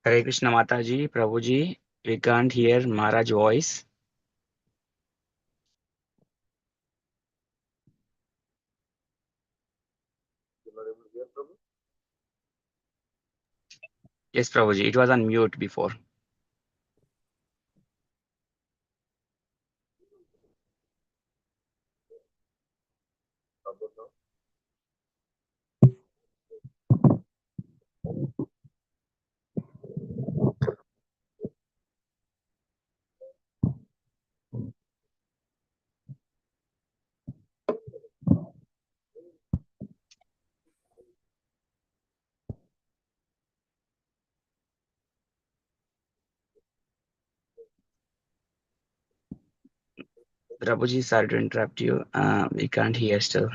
Hare Krishna Mataji, Prabhuji, we can't hear Maharaj voice. Yes, Prabhuji, it was on mute before. Prabhuji, sorry to interrupt you. We can't hear still.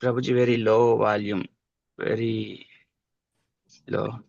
Prabhuji, very low volume, very low.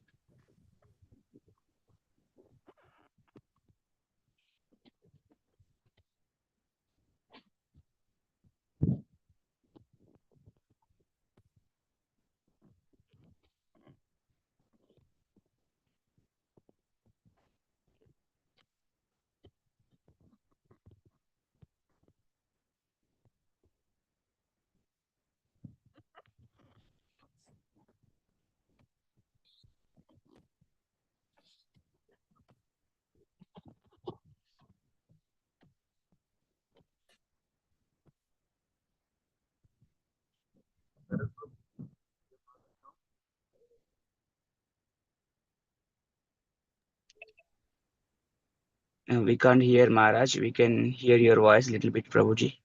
We can't hear Maharaj. We can hear your voice a little bit, Prabhuji.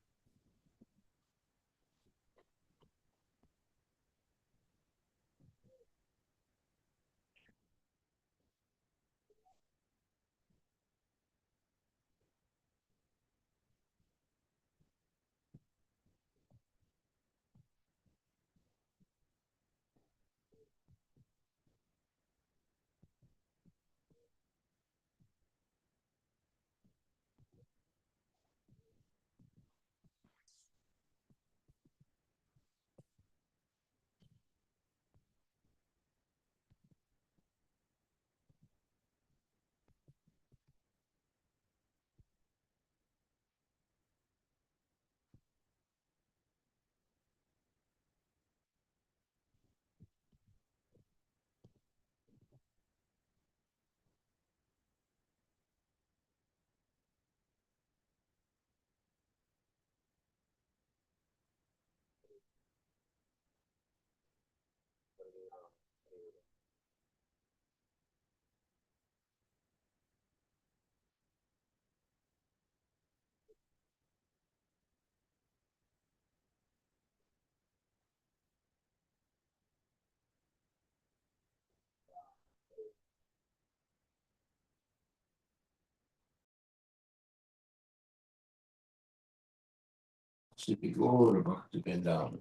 Before about to bend down.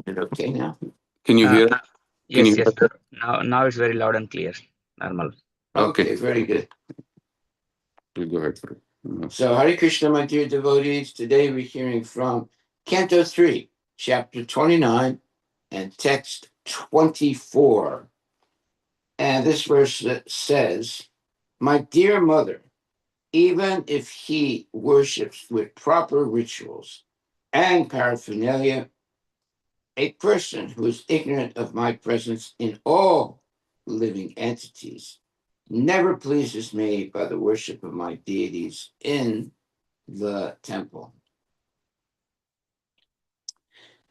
Is it okay now? Can you hear? Yes, yes. Now it's very loud and clear. Normal. Okay, very good. You go ahead. So, Hare Krishna, my dear devotees. Today we're hearing from Canto 3, Chapter 29, and text 24. And this verse says, My dear mother, even if he worships with proper rituals and paraphernalia, a person who is ignorant of my presence in all living entities never pleases me by the worship of my deities in the temple.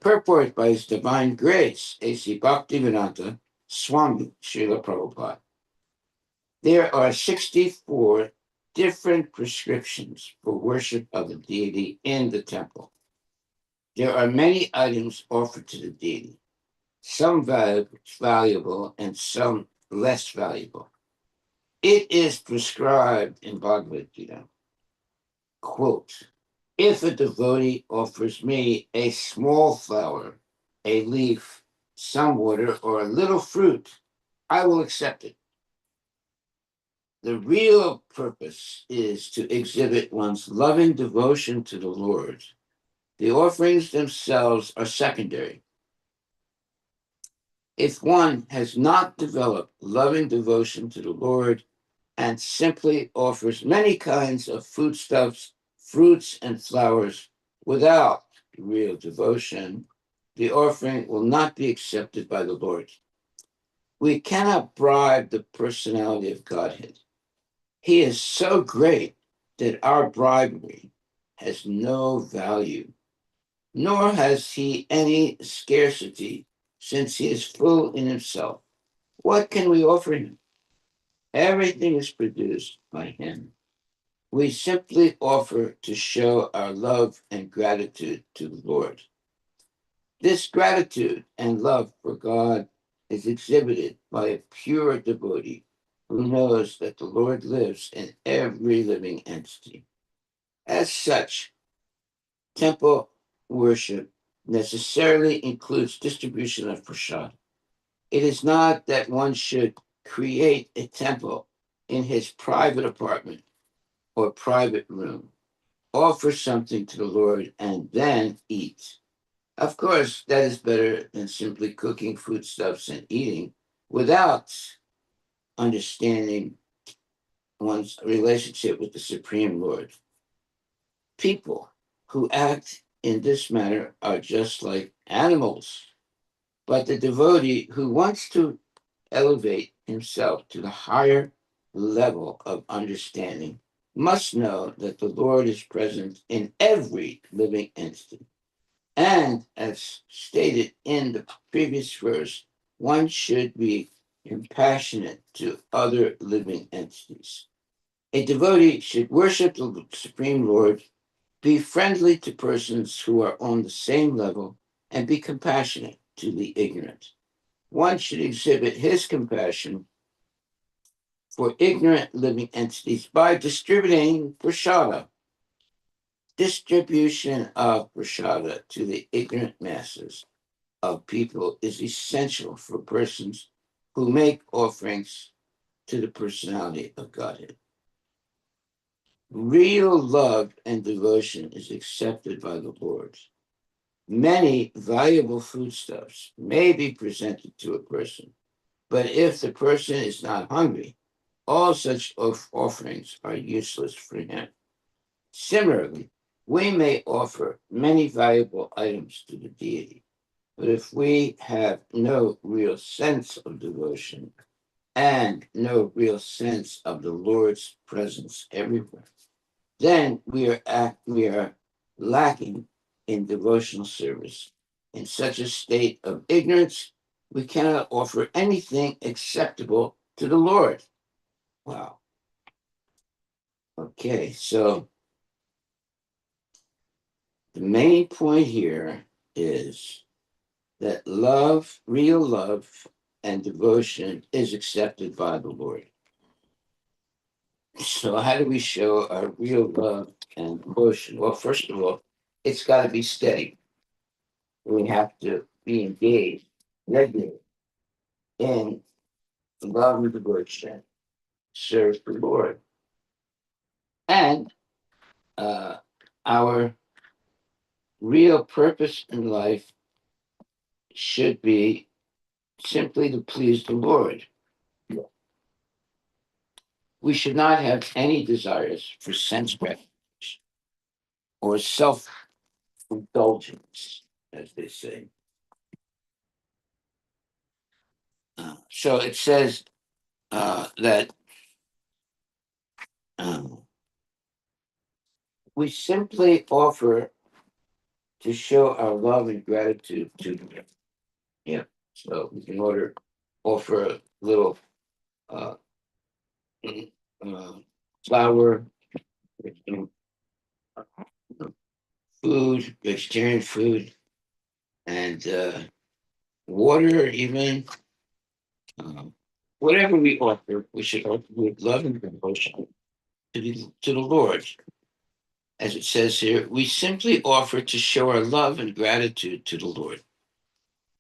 Purport by His Divine Grace, A.C. Bhaktivedanta Swami Srila Prabhupada. There are 64 different prescriptions for worship of the deity in the temple. There are many items offered to the deity, some valuable and some less valuable. It is prescribed in Bhagavad Gita, quote, if a devotee offers me a small flower a leaf, some water, or a little fruit, I will accept it. The real purpose is to exhibit one's loving devotion to the Lord. The offerings themselves are secondary. If one has not developed loving devotion to the Lord and simply offers many kinds of foodstuffs, fruits, and flowers without real devotion, the offering will not be accepted by the Lord. We cannot bribe the personality of Godhead. He is so great that our bribery has no value, nor has he any scarcity, since he is full in himself. What can we offer him? Everything is produced by him. We simply offer to show our love and gratitude to the Lord. This gratitude and love for God is exhibited by a pure devotee who knows that the Lord lives in every living entity. As such, temple worship necessarily includes distribution of prasad. It is not that one should create a temple in his private apartment or private room, offer something to the Lord, and then eat. Of course, that is better than simply cooking foodstuffs and eating without understanding one's relationship with the Supreme Lord. People who act in this manner are just like animals, but the devotee who wants to elevate himself to the higher level of understanding must know that the Lord is present in every living entity. And as stated in the previous verse, one should be compassionate to other living entities. A devotee should worship the Supreme Lord, be friendly to persons who are on the same level, and be compassionate to the ignorant. One should exhibit his compassion for ignorant living entities by distributing prasada. Distribution of prasada to the ignorant masses of people is essential for persons who make offerings to the personality of Godhead. Real love and devotion is accepted by the Lord. Many valuable foodstuffs may be presented to a person, but if the person is not hungry, all such offerings are useless for him. Similarly, we may offer many valuable items to the deity, but if we have no real sense of devotion and no real sense of the Lord's presence everywhere, then we are lacking in devotional service. In such a state of ignorance, we cannot offer anything acceptable to the Lord. Wow. Okay, so the main point here is that love, real love, and devotion is accepted by the Lord. So, how do we show our real love and devotion? Well, first of all, it's got to be steady. We have to be engaged regularly in love and devotion, serve the Lord. And our real purpose in life should be simply to please the Lord. We should not have any desires for sense gratification or self indulgence, as they say. So it says that um, we simply offer to show our love and gratitude to Him. Yeah. So we can offer a little uh, uh, flour, food, vegetarian food, and water, even um, whatever we offer, we should offer with love and devotion to the Lord. As it says here, we simply offer to show our love and gratitude to the Lord.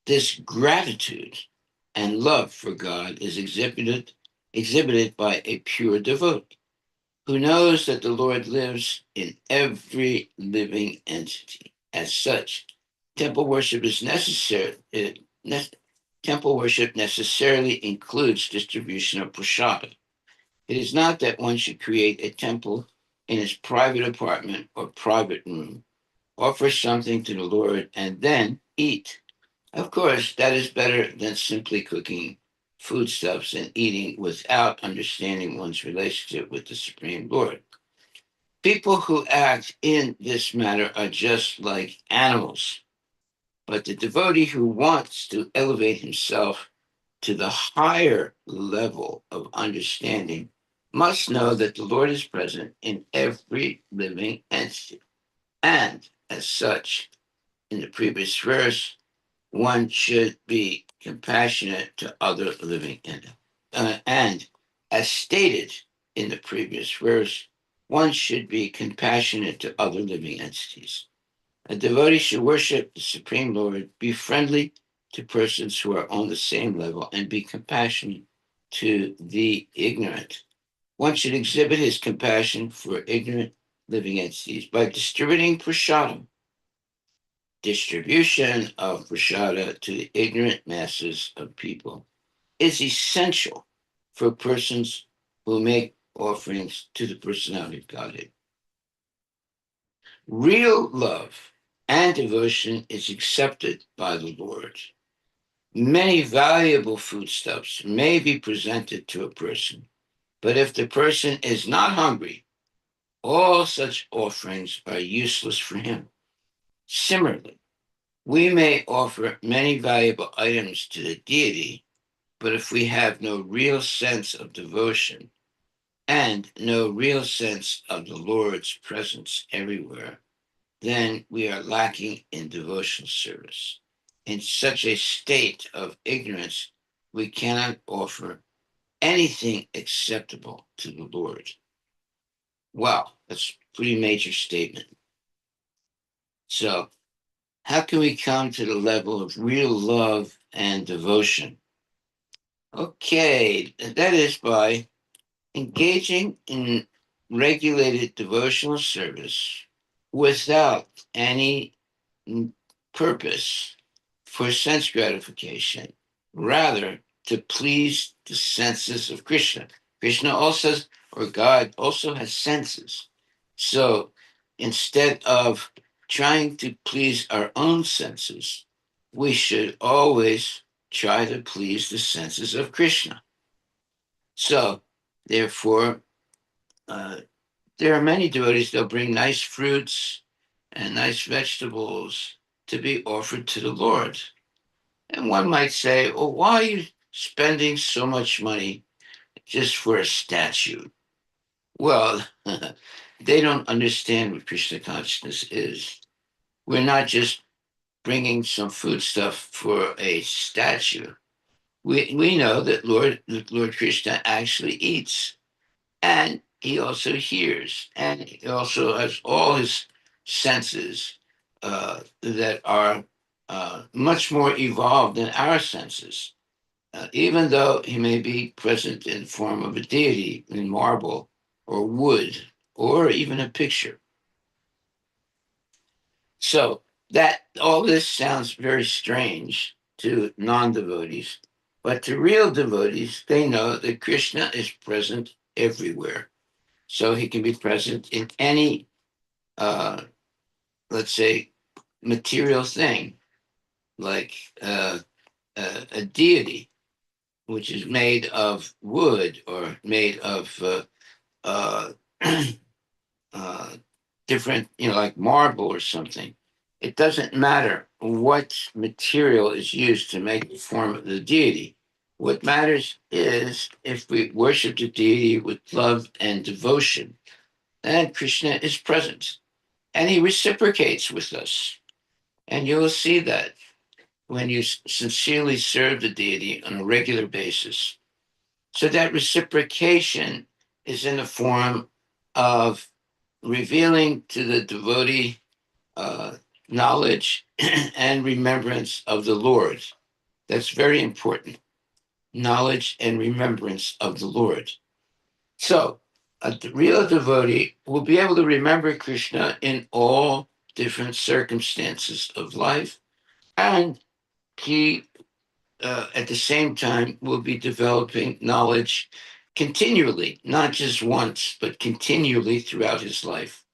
This gratitude and love for God is exhibited by a pure devotee who knows that the Lord lives in every living entity. As such, temple worship is necessary. Temple worship necessarily includes distribution of prasada. It is not that one should create a temple in his private apartment or private room, offer something to the Lord, and then eat. Of course, that is better than simply cooking foodstuffs and eating without understanding one's relationship with the Supreme Lord. People who act in this manner are just like animals, but the devotee who wants to elevate himself to the higher level of understanding must know that the Lord is present in every living entity. And as such, in the previous verse, one should be compassionate to other living entities. And as stated in the previous verse, one should be compassionate to other living entities. A devotee should worship the Supreme Lord, be friendly to persons who are on the same level, and be compassionate to the ignorant. One should exhibit his compassion for ignorant living entities by distributing prasadam. Distribution of prasada to the ignorant masses of people is essential for persons who make offerings to the personality of Godhead. Real love and devotion is accepted by the Lord. Many valuable foodstuffs may be presented to a person, but if the person is not hungry, all such offerings are useless for him. Similarly, we may offer many valuable items to the deity, but if we have no real sense of devotion and no real sense of the Lord's presence everywhere, then we are lacking in devotional service. In such a state of ignorance, we cannot offer anything acceptable to the Lord. Wow, that's a pretty major statement. So, how can we come to the level of real love and devotion? Okay, that is by engaging in regulated devotional service without any purpose for sense gratification, rather to please the senses of Krishna. Krishna also, or God, also has senses. So instead of trying to please our own senses, we should always try to please the senses of Krishna. So, therefore, uh, there are many devotees, they'll bring nice fruits and nice vegetables to be offered to the Lord. And one might say, well, why are you spending so much money just for a statue? Well, they don't understand what Krishna consciousness is. We're not just bringing some food stuff for a statue. We know that Lord Krishna actually eats, and he also hears, and he also has all his senses that are much more evolved than our senses. Even though he may be present in the form of a deity in marble or wood or even a picture. So that all this sounds very strange to non-devotees, but to real devotees, they know that Krishna is present everywhere. So he can be present in any, uh, let's say, material thing, like a deity, which is made of wood or made of uh, uh, different, like marble or something. It doesn't matter what material is used to make the form of the deity. What matters is if we worship the deity with love and devotion, then Krishna is present and he reciprocates with us. And you will see that when you sincerely serve the deity on a regular basis. So that reciprocation is in the form of revealing to the devotee knowledge and remembrance of the Lord. That's very important. Knowledge and remembrance of the Lord. So, a real devotee will be able to remember Krishna in all different circumstances of life, and he, at the same time, will be developing knowledge continually, not just once, but continually throughout his life.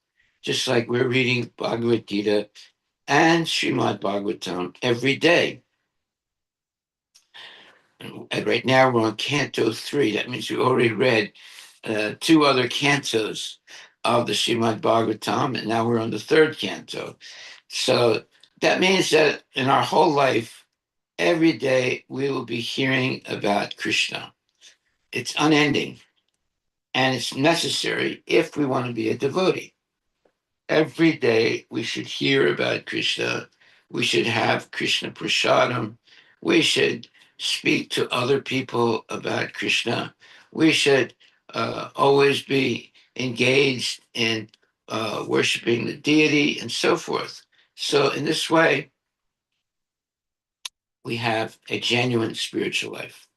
Just like we're reading Bhagavad Gita and Srimad Bhagavatam every day. And right now we're on Canto 3. That means we already read two other cantos of the Srimad Bhagavatam, and now we're on the third canto. So that means that in our whole life, every day we will be hearing about Krishna. It's unending, and it's necessary if we want to be a devotee. Every day we should hear about Krishna. We should have Krishna prasadam. We should speak to other people about Krishna. We should always be engaged in worshiping the deity and so forth. So, in this way, we have a genuine spiritual life.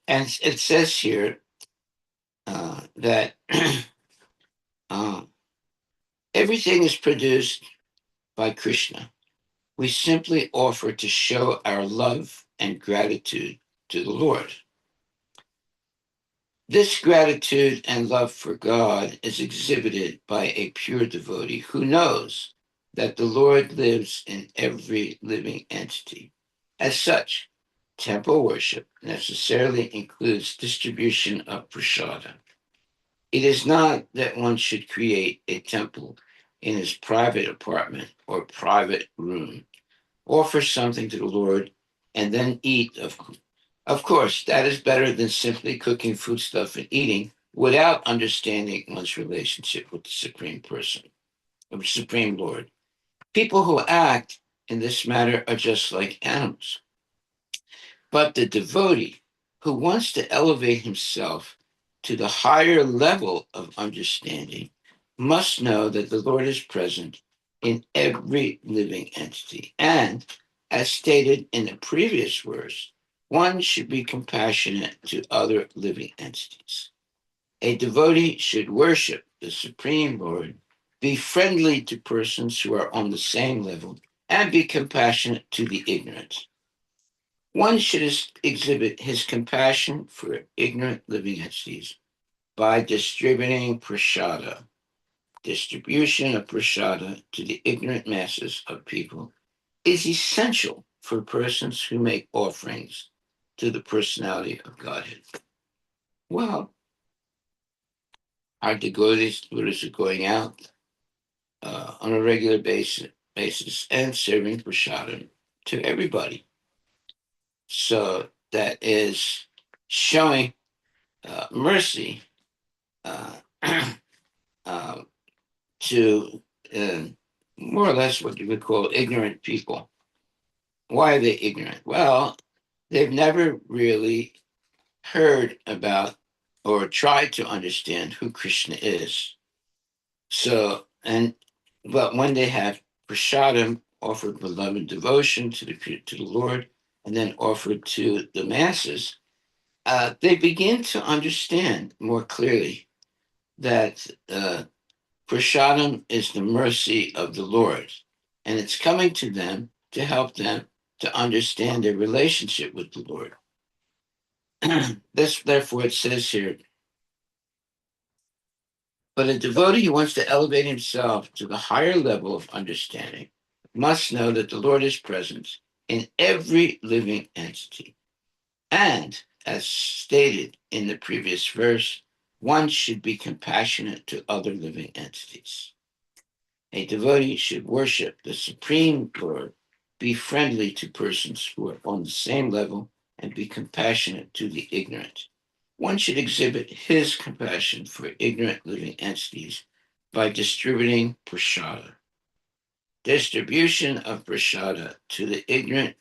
And it says here that uh, everything is produced by Krishna. We simply offer to show our love and gratitude to the Lord. This gratitude and love for God is exhibited by a pure devotee who knows that the Lord lives in every living entity. As such, temple worship necessarily includes distribution of prasada. It is not that one should create a temple in his private apartment or private room, offer something to the Lord, and then eat. Of course, that is better than simply cooking foodstuff and eating without understanding one's relationship with the Supreme Person, the Supreme Lord. People who act in this matter are just like animals. But the devotee who wants to elevate himself to the higher level of understanding must know that the Lord is present in every living entity. And as stated in the previous verse, one should be compassionate to other living entities. A devotee should worship the Supreme Lord, be friendly to persons who are on the same level, and be compassionate to the ignorant. One should exhibit his compassion for ignorant living entities by distributing prasada. Distribution of prasada to the ignorant masses of people is essential for persons who make offerings to the personality of Godhead. Well, our devotees are going out on a regular basis and serving prasada to everybody. So that is showing mercy uh, uh, to more or less what you would call ignorant people. Why are they ignorant? Well, they've never really heard about or tried to understand who Krishna is. So, but when they have prasadam, offered beloved devotion to the Lord, and then offered to the masses, they begin to understand more clearly that prasadam is the mercy of the Lord, and it's coming to them to help them to understand their relationship with the Lord. Therefore, it says here, but a devotee who wants to elevate himself to the higher level of understanding must know that the Lord is present in every living entity. And as stated in the previous verse, one should be compassionate to other living entities. A devotee should worship the Supreme Lord, be friendly to persons who are on the same level, and be compassionate to the ignorant. One should exhibit his compassion for ignorant living entities by distributing prasada. Distribution of prasada to the ignorant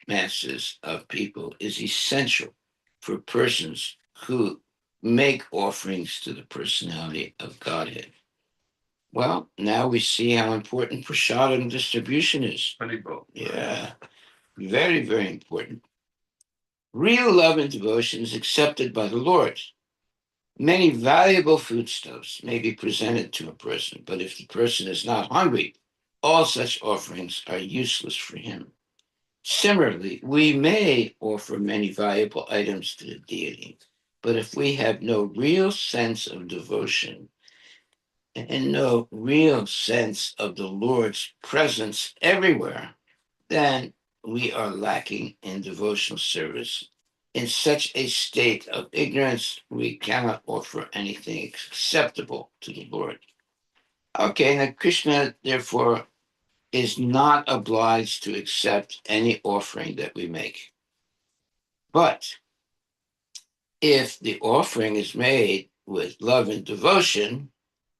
masses of people is essential for persons who make offerings to the personality of Godhead. Well, now we see how important prasadam distribution is. Yeah. Very, very important. Real love and devotion is accepted by the Lord. Many valuable foodstuffs may be presented to a person, but if the person is not hungry, all such offerings are useless for him. Similarly, we may offer many valuable items to the deity, but if we have no real sense of devotion and no real sense of the Lord's presence everywhere, then we are lacking in devotional service. In such a state of ignorance, we cannot offer anything acceptable to the Lord. Okay, now Krishna, therefore, is not obliged to accept any offering that we make. But if the offering is made with love and devotion,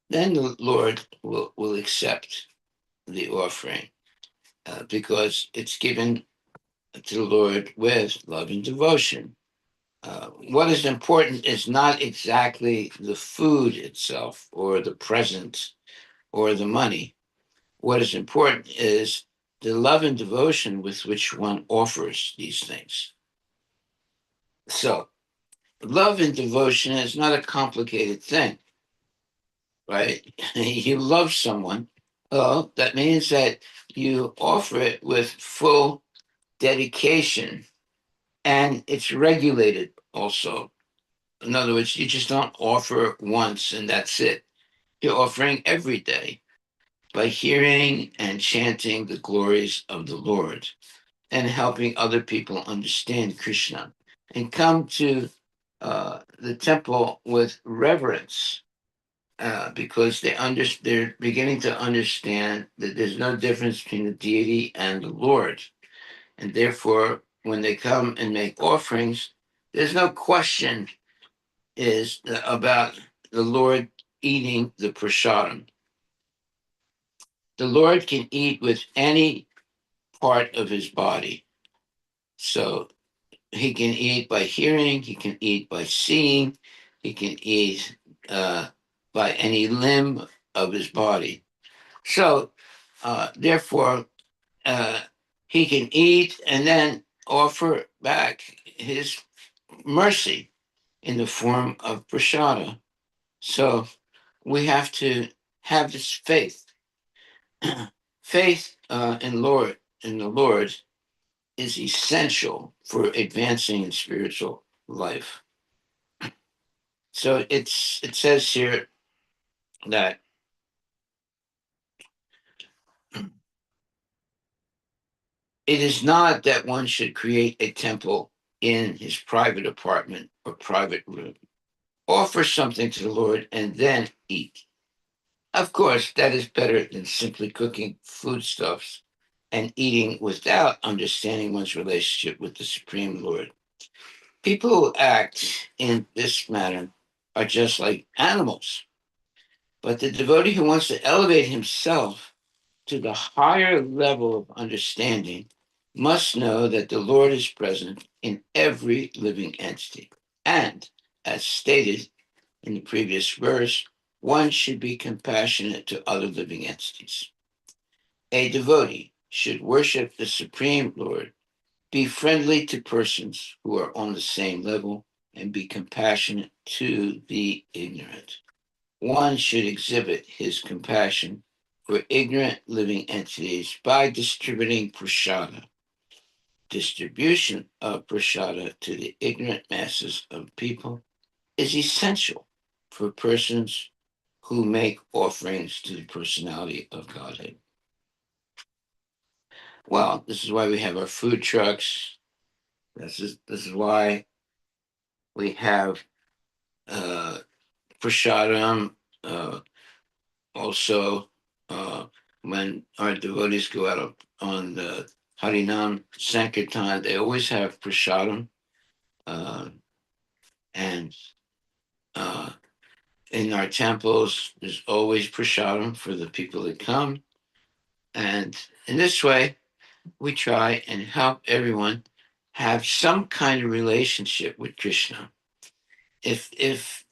then the Lord will accept the offering because it's given to the Lord with love and devotion. What is important is not exactly the food itself or the present or the money. What is important is the love and devotion with which one offers these things. So, love and devotion is not a complicated thing, right? You love someone, well, that means that you offer it with full dedication and it's regulated also. In other words, you just don't offer once and that's it. You're offering every day by hearing and chanting the glories of the Lord and helping other people understand Krishna and come to the temple with reverence because they're beginning to understand that there's no difference between the deity and the Lord. And therefore, when they come and make offerings, there's no question is about the Lord eating the prasadam. The Lord can eat with any part of his body. So he can eat by hearing, he can eat by seeing, he can eat by any limb of his body. So, therefore, uh, he can eat and then offer back his mercy in the form of prasada. So, we have to have this faith. Faith in the Lord is essential for advancing in spiritual life. So it says here that it is not that one should create a temple in his private apartment or private room. Offer something to the Lord and then eat. Of course, that is better than simply cooking foodstuffs and eating without understanding one's relationship with the Supreme Lord. People who act in this manner are just like animals. But the devotee who wants to elevate himself to the higher level of understanding must know that the Lord is present in every living entity. And, as stated in the previous verse, one should be compassionate to other living entities. A devotee should worship the Supreme Lord, be friendly to persons who are on the same level, and be compassionate to the ignorant. One should exhibit his compassion for ignorant living entities by distributing prasada. Distribution of prasada to the ignorant masses of people is essential for persons who make offerings to the personality of Godhead. Well, this is why we have our food trucks. This is why we have prasadam. Also, when our devotees go out on the Harinam Sankirtan, they always have prasadam. And in our temples, there's always prasadam for the people that come. And in this way, we try and help everyone have some kind of relationship with Krishna. If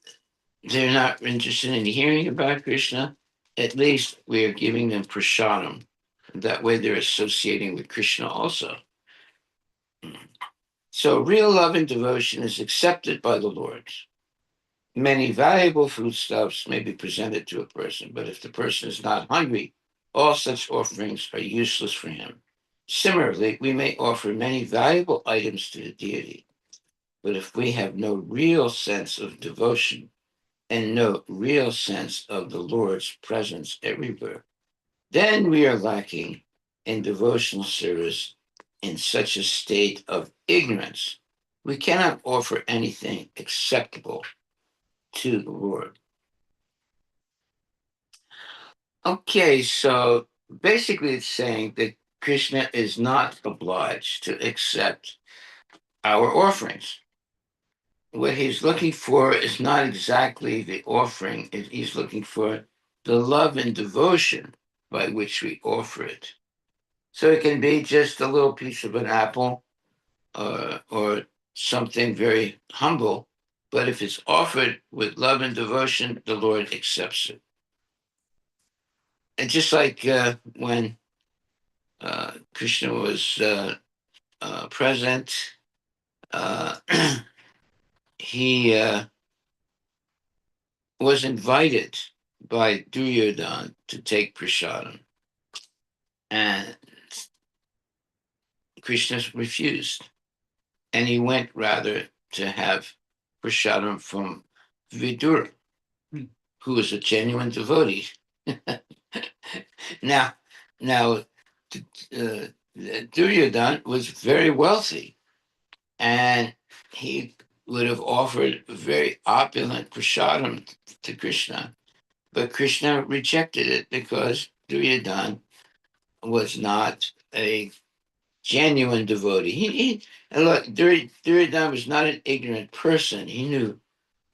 they're not interested in hearing about Krishna, at least we are giving them prasadam. That way they're associating with Krishna also. So real love and devotion is accepted by the Lord. Many valuable foodstuffs may be presented to a person, but if the person is not hungry, all such offerings are useless for him. Similarly, we may offer many valuable items to the deity, but if we have no real sense of devotion and no real sense of the Lord's presence everywhere, then we are lacking in devotional service in such a state of ignorance. We cannot offer anything acceptable to the Lord. Okay, so basically it's saying that Krishna is not obliged to accept our offerings. What he's looking for is not exactly the offering, he's looking for the love and devotion by which we offer it. So it can be just a little piece of an apple or something very humble, but if it's offered with love and devotion, the Lord accepts it. And just like when Krishna was present, uh, he was invited by Duryodhana to take prasadam, and Krishna refused, and he went rather to have prasadam from Vidura, who was a genuine devotee. now, now, Duryodhana was very wealthy, and he would have offered very opulent prasadam to Krishna, but Krishna rejected it because Duryodhana was not a genuine devotee. Look, Duryodhana was not an ignorant person. He knew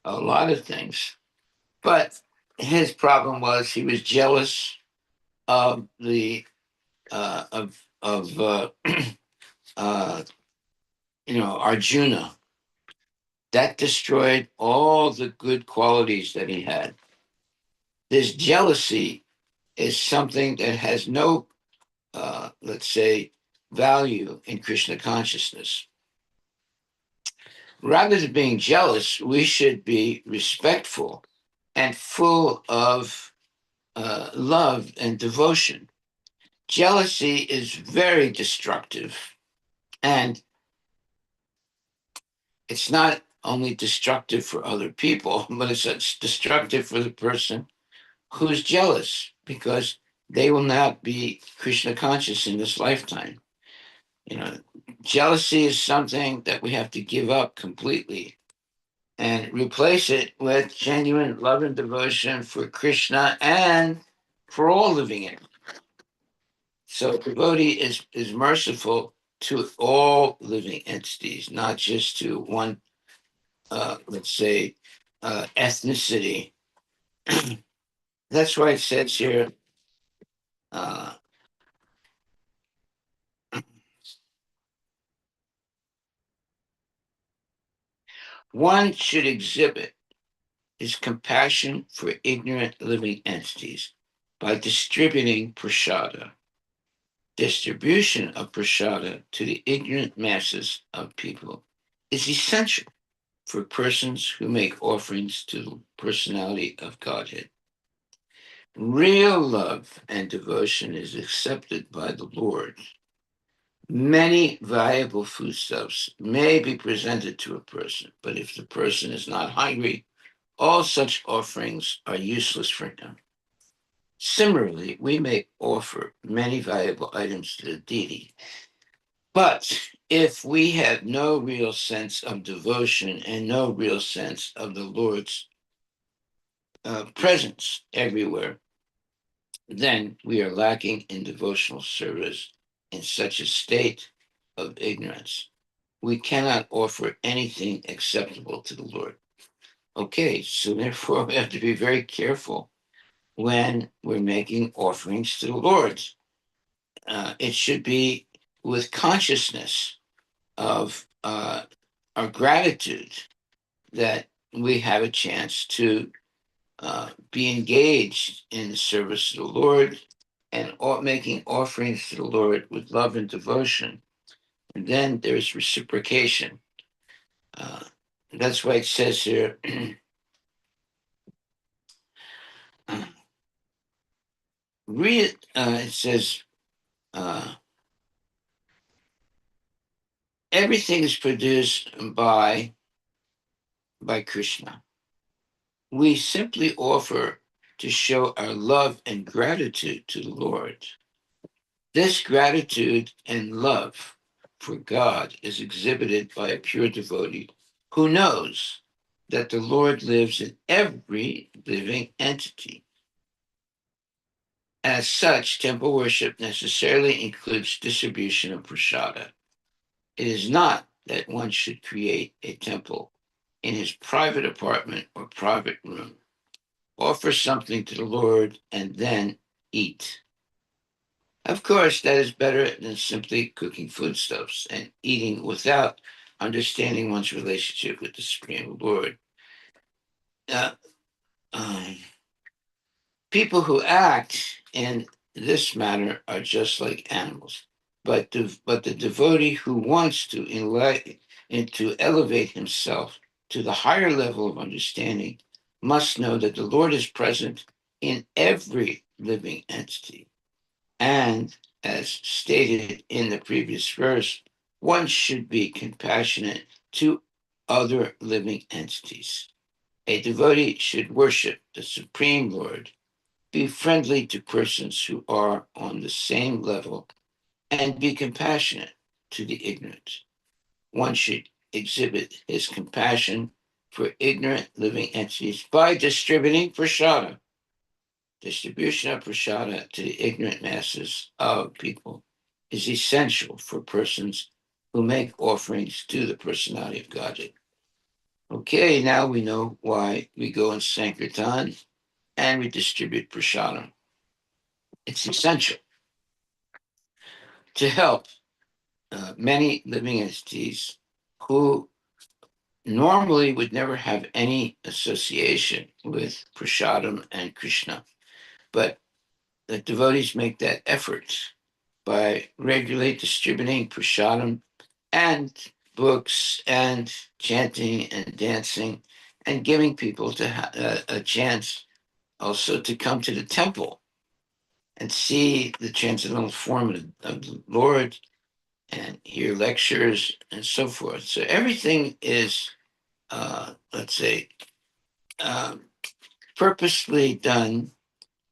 a lot of things, but his problem was he was jealous of the of uh, Arjuna. That destroyed all the good qualities that he had. This jealousy is something that has no, let's say, value in Krishna consciousness. Rather than being jealous, we should be respectful and full of love and devotion. Jealousy is very destructive, and it's not only destructive for other people, but it's destructive for the person who's jealous because they will not be Krishna conscious in this lifetime. You know, jealousy is something that we have to give up completely and replace it with genuine love and devotion for Krishna and for all living entities. So devotee is merciful to all living entities, not just to one, let's say, ethnicity. That's why it says here, uh, one should exhibit his compassion for ignorant living entities by distributing prasada. Distribution of prasada to the ignorant masses of people is essential for persons who make offerings to the personality of Godhead. Real love and devotion is accepted by the Lord. Many valuable foodstuffs may be presented to a person, but if the person is not hungry, all such offerings are useless for him. Similarly, we may offer many valuable items to the deity, but if we have no real sense of devotion and no real sense of the Lord's presence everywhere, then we are lacking in devotional service in such a state of ignorance. We cannot offer anything acceptable to the Lord. Okay, so therefore we have to be very careful when we're making offerings to the Lord. It should be with consciousness of our gratitude that we have a chance to be engaged in the service of the Lord and making offerings to the Lord with love and devotion. And then there's reciprocation. That's why it says here, it says, everything is produced by Krishna. We simply offer to show our love and gratitude to the Lord. This gratitude and love for God is exhibited by a pure devotee who knows that the Lord lives in every living entity. As such, temple worship necessarily includes distribution of prasada. It is not that one should create a temple in his private apartment or private room, offer something to the Lord, and then eat. Of course, that is better than simply cooking foodstuffs and eating without understanding one's relationship with the Supreme Lord. Uh, um, People who act in this manner are just like animals. But the devotee who wants to to elevate himself to the higher level of understanding must know that the Lord is present in every living entity. And as stated in the previous verse, one should be compassionate to other living entities. A devotee should worship the Supreme Lord, be friendly to persons who are on the same level, and be compassionate to the ignorant. One should exhibit his compassion for ignorant living entities by distributing prasada. Distribution of prasada to the ignorant masses of people is essential for persons who make offerings to the personality of Godhead. Okay, now we know why we go in Sankirtan and we distribute prasadam. It's essential to help many living entities who normally would never have any association with prasadam and Krishna. But the devotees make that effort by regularly distributing prasadam and books and chanting and dancing and giving people a chance also to come to the temple and see the transcendental form of the Lord and hear lectures and so forth. So everything is, let's say, um, purposely done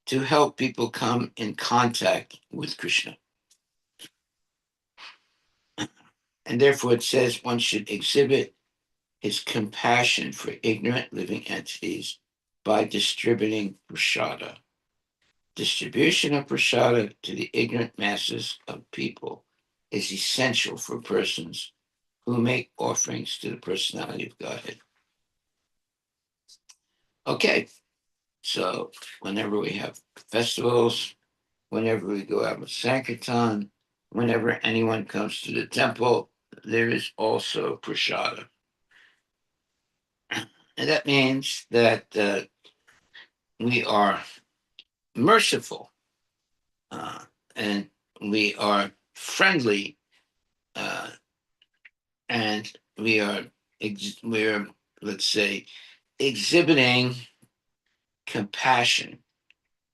to help people come in contact with Krishna. And therefore, it says one should exhibit his compassion for ignorant living entities by distributing prasada. Distribution of prasada to the ignorant masses of people is essential for persons who make offerings to the personality of Godhead. Okay, so whenever we have festivals, whenever we go out with Sankirtan, whenever anyone comes to the temple, there is also prasada. And that means that we are merciful uh, and we are friendly uh, and we're, let's say, exhibiting compassion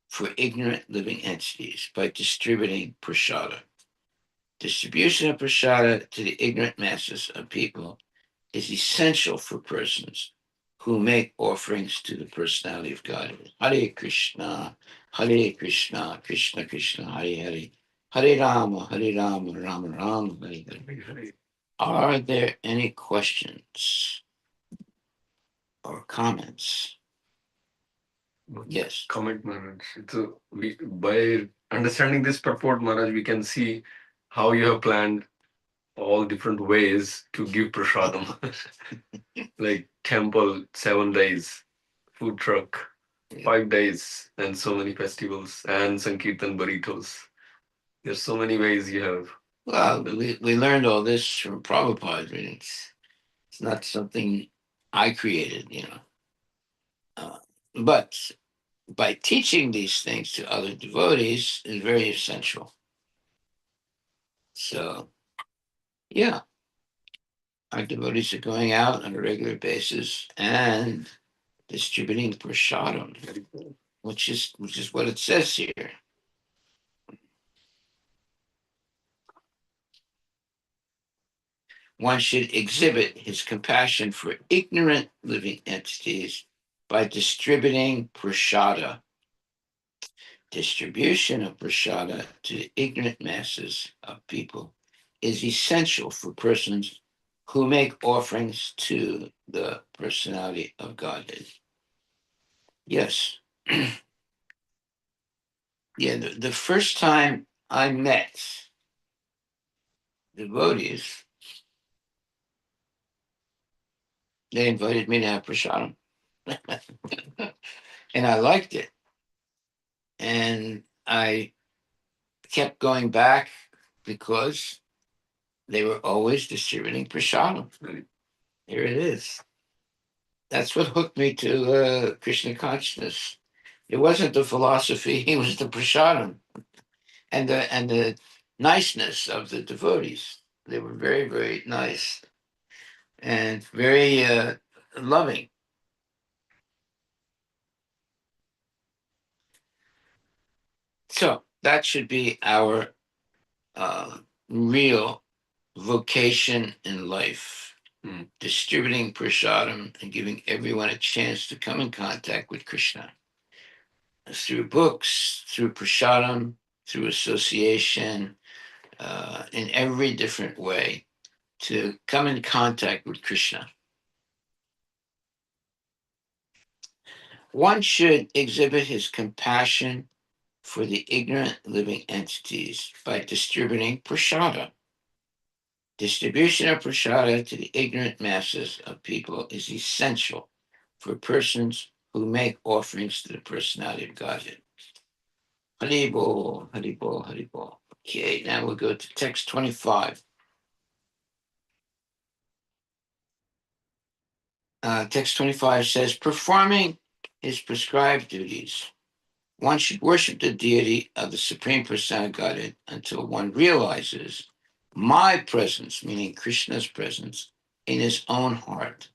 for ignorant living entities by distributing prasada. Distribution of prasada to the ignorant masses of people is essential for persons who make offerings to the personality of God. Hare Krishna, Krishna Krishna, Hare Hare, Hare Rama, Rama Rama, Hare Hare. Are there any questions or comments? Yes. Comment, Maharaj. So, by understanding this purport, Maharaj, we can see how you have planned all different ways to give prasadam, like temple 7 days, food truck 5 days, and so many festivals and Sankirtan burritos. There's so many ways you have. Well, we learned all this from Prabhupada. It's not something I created, but by teaching these things to other devotees is very essential. So Yeah, our devotees are going out on a regular basis and distributing prasadam, which is what it says here. One should exhibit his compassion for ignorant living entities by distributing prasada. Distribution of prasada to the ignorant masses of people is essential for persons who make offerings to the personality of Godhead. Yes. Yeah, the first time I met devotees, they invited me to have prasadam. And I liked it. And I kept going back because they were always distributing prasadam. Here it is. That's what hooked me to Krishna consciousness. It wasn't the philosophy; it was the prasadam and the niceness of the devotees. They were very, very nice and very loving. So that should be our real vocation in life. Distributing prasadam and giving everyone a chance to come in contact with Krishna through books, through prasadam, through association, in every different way to come in contact with Krishna. One should exhibit his compassion for the ignorant living entities by distributing prasada. Distribution of prasada to the ignorant masses of people is essential for persons who make offerings to the personality of Godhead. Haribol, Haribol, Haribol. Okay, now we'll go to text 25. Text 25 says, performing his prescribed duties, one should worship the deity of the Supreme Personality of Godhead until one realizes my presence, meaning Krishna's presence, in his own heart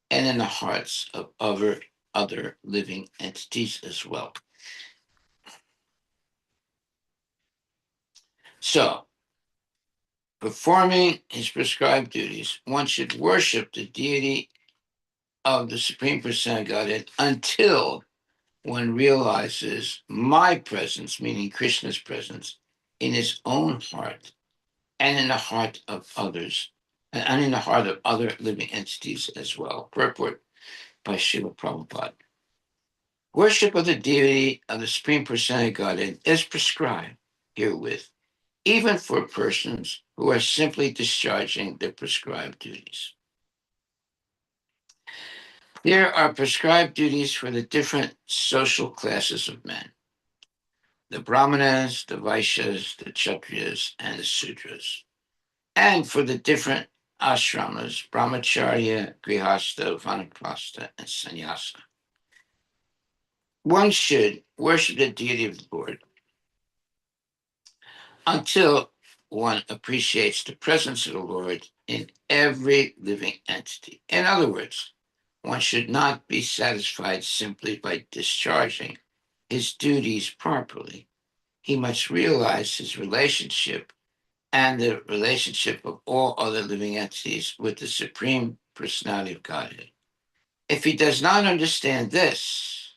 and in the hearts of other living entities as well. So, performing his prescribed duties, one should worship the deity of the Supreme Personality of Godhead until one realizes my presence, meaning Krishna's presence, in his own heart and in the heart of others, and in the heart of other living entities as well. Purport by Srila Prabhupada. Worship of the deity of the Supreme Personality of Godhead is prescribed herewith, even for persons who are simply discharging their prescribed duties. There are prescribed duties for the different social classes of men: the Brahmanas, the Vaishyas, the Kshatriyas, and the Sudras, and for the different ashramas: Brahmacharya, Grihastha, Vanaprastha, and Sannyasa. One should worship the deity of the Lord until one appreciates the presence of the Lord in every living entity. In other words, one should not be satisfied simply by discharging his duties properly. He must realize his relationship and the relationship of all other living entities with the Supreme Personality of Godhead. If he does not understand this,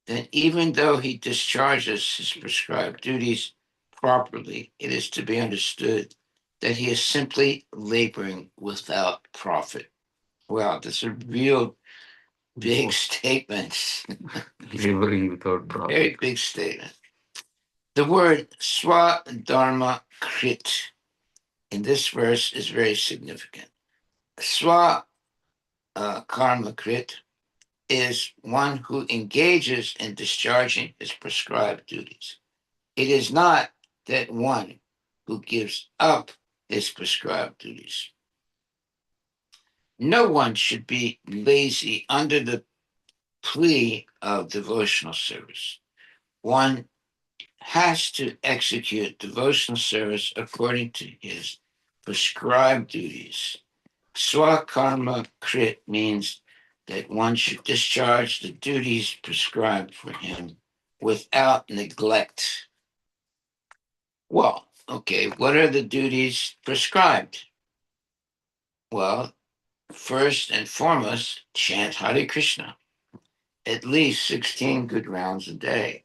then even though he discharges his prescribed duties properly, it is to be understood that he is simply laboring without profit. Wow, that's a real big statement. Laboring without profit. Very big statement. The word swadharma krit in this verse is very significant. Swa karma krit is one who engages in discharging his prescribed duties. It is not that one who gives up his prescribed duties. No one should be lazy under the plea of devotional service. One has to execute devotional service according to his prescribed duties. Swakarma krit means that one should discharge the duties prescribed for him without neglect. Well, okay, what are the duties prescribed? Well, first and foremost, chant Hare Krishna at least 16 good rounds a day.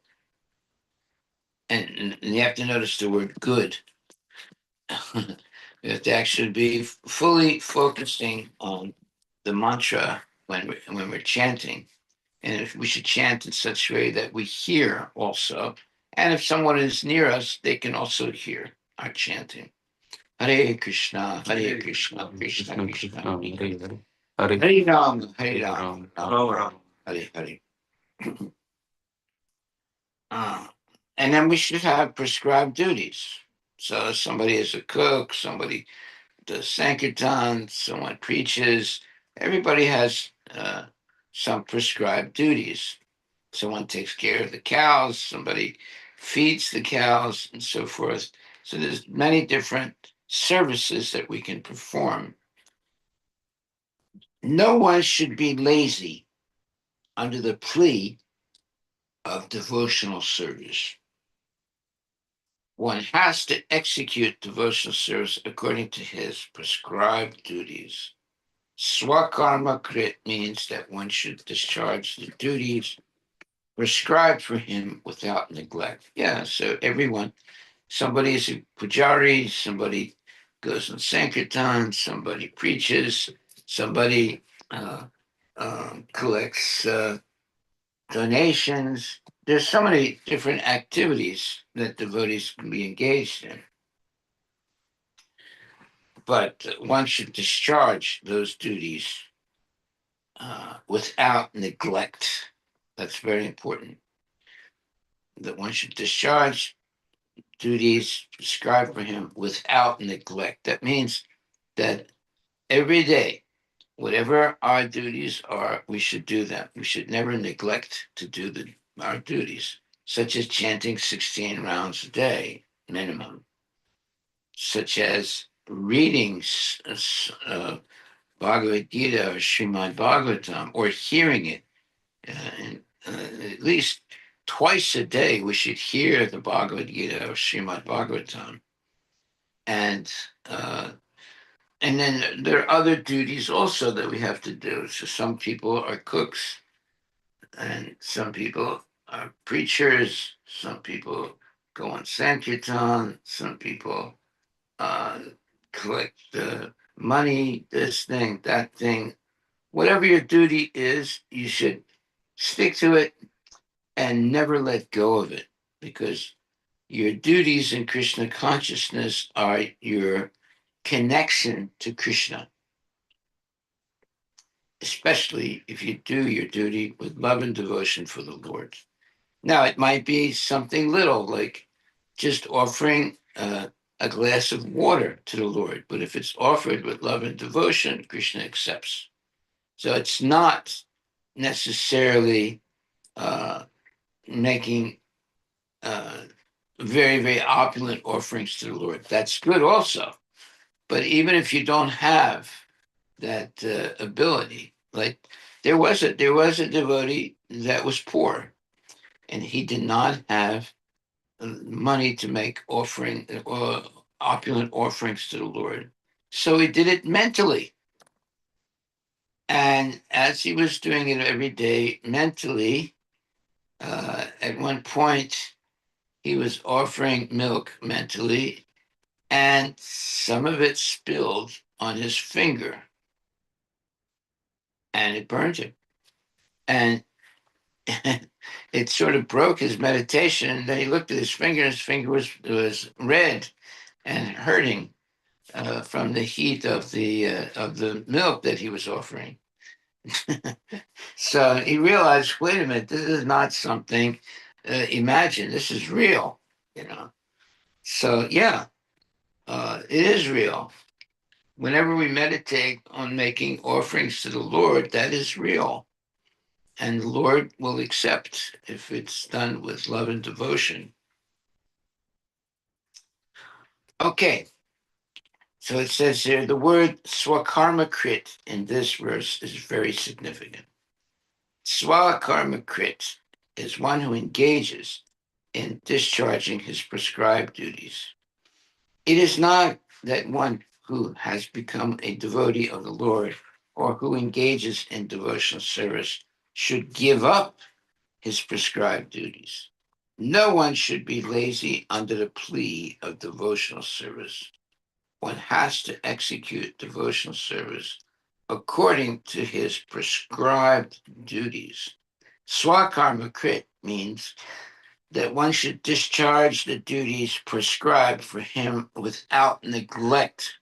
And you have to notice the word good. You have to actually be fully focusing on the mantra when we're chanting. And if we should chant in such a way that we hear also. And if someone is near us, they can also hear our chanting. Hare Krishna, Hare Krishna, Krishna Krishna, Hare Ram, Hare Ram, Ram Ram, Hare Hare. And then we should have prescribed duties. So somebody is a cook, somebody does Sankirtan, someone preaches. Everybody has some prescribed duties. Someone takes care of the cows, somebody feeds the cows, and so forth. So there's many different services that we can perform. No one should be lazy under the plea of devotional service. One has to execute devotional service according to his prescribed duties. Swakarma krit means that one should discharge the duties prescribed for him without neglect. Yeah, so everyone, somebody is a pujari, somebody goes on Sankirtan, somebody preaches, somebody collects donations. There's so many different activities that devotees can be engaged in. But one should discharge those duties without neglect. That's very important. That one should discharge duties prescribed for him without neglect. That means that every day, whatever our duties are, we should do them. We should never neglect to do our duties, such as chanting 16 rounds a day minimum, such as reading Bhagavad Gita or Srimad Bhagavatam, or hearing it. At least twice a day, we should hear the Bhagavad Gita or Srimad Bhagavatam. And then there are other duties also that we have to do. So some people are cooks, and some people are preachers, some people go on Sankirtan, some people collect money, this thing, that thing. Whatever your duty is, you should stick to it and never let go of it, because your duties in Krishna consciousness are your connection to Krishna, especially if you do your duty with love and devotion for the Lord. Now, it might be something little, like just offering a glass of water to the Lord, but if it's offered with love and devotion, Krishna accepts. So it's not necessarily making very, very opulent offerings to the Lord. That's good also. But even if you don't have that ability, like there was a devotee that was poor, and he did not have money to make offering or opulent offerings to the Lord. So he did it mentally. And as he was doing it every day mentally, at one point he was offering milk mentally, and some of it spilled on his finger, and it burned him. And it sort of broke his meditation. And then he looked at his finger, and his finger was red and hurting from the heat of the milk that he was offering. So he realized, wait a minute, this is not something imagined. This is real, you know. So yeah, it is real. Whenever we meditate on making offerings to the Lord, that is real. And the Lord will accept if it's done with love and devotion. Okay. So it says here, the word swakarmakrit in this verse is very significant. Swakarmakrit is one who engages in discharging his prescribed duties. It is not that one who has become a devotee of the Lord or who engages in devotional service should give up his prescribed duties. No one should be lazy under the plea of devotional service. One has to execute devotional service according to his prescribed duties. Swakarma Krit means that one should discharge the duties prescribed for him without neglect.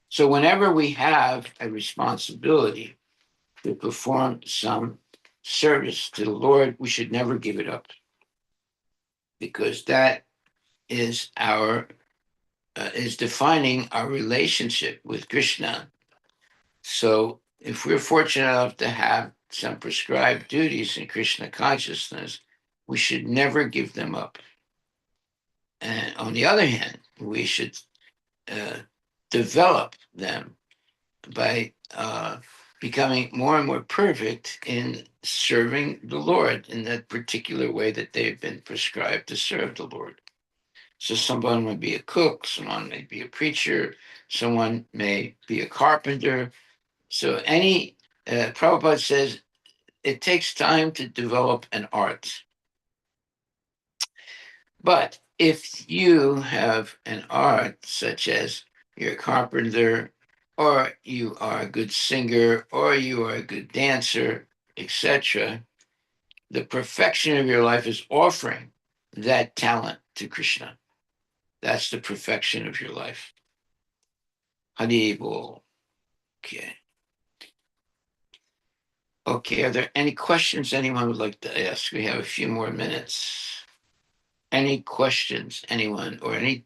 So, whenever we have a responsibility to perform some service to the Lord, we should never give it up, because that is our is defining our relationship with Krishna. So, if we're fortunate enough to have some prescribed duties in Krishna consciousness, we should never give them up. And on the other hand, we should develop them by becoming more and more perfect in serving the Lord in that particular way that they've been prescribed to serve the Lord. So someone may be a cook, someone may be a preacher, someone may be a carpenter. So Prabhupada says, it takes time to develop an art. But if you have an art, such as you're a carpenter, or you are a good singer, or you are a good dancer, etc., the perfection of your life is offering that talent to Krishna. That's the perfection of your life. Haribol. Okay. Okay, are there any questions anyone would like to ask? We have a few more minutes. Any questions, anyone, or any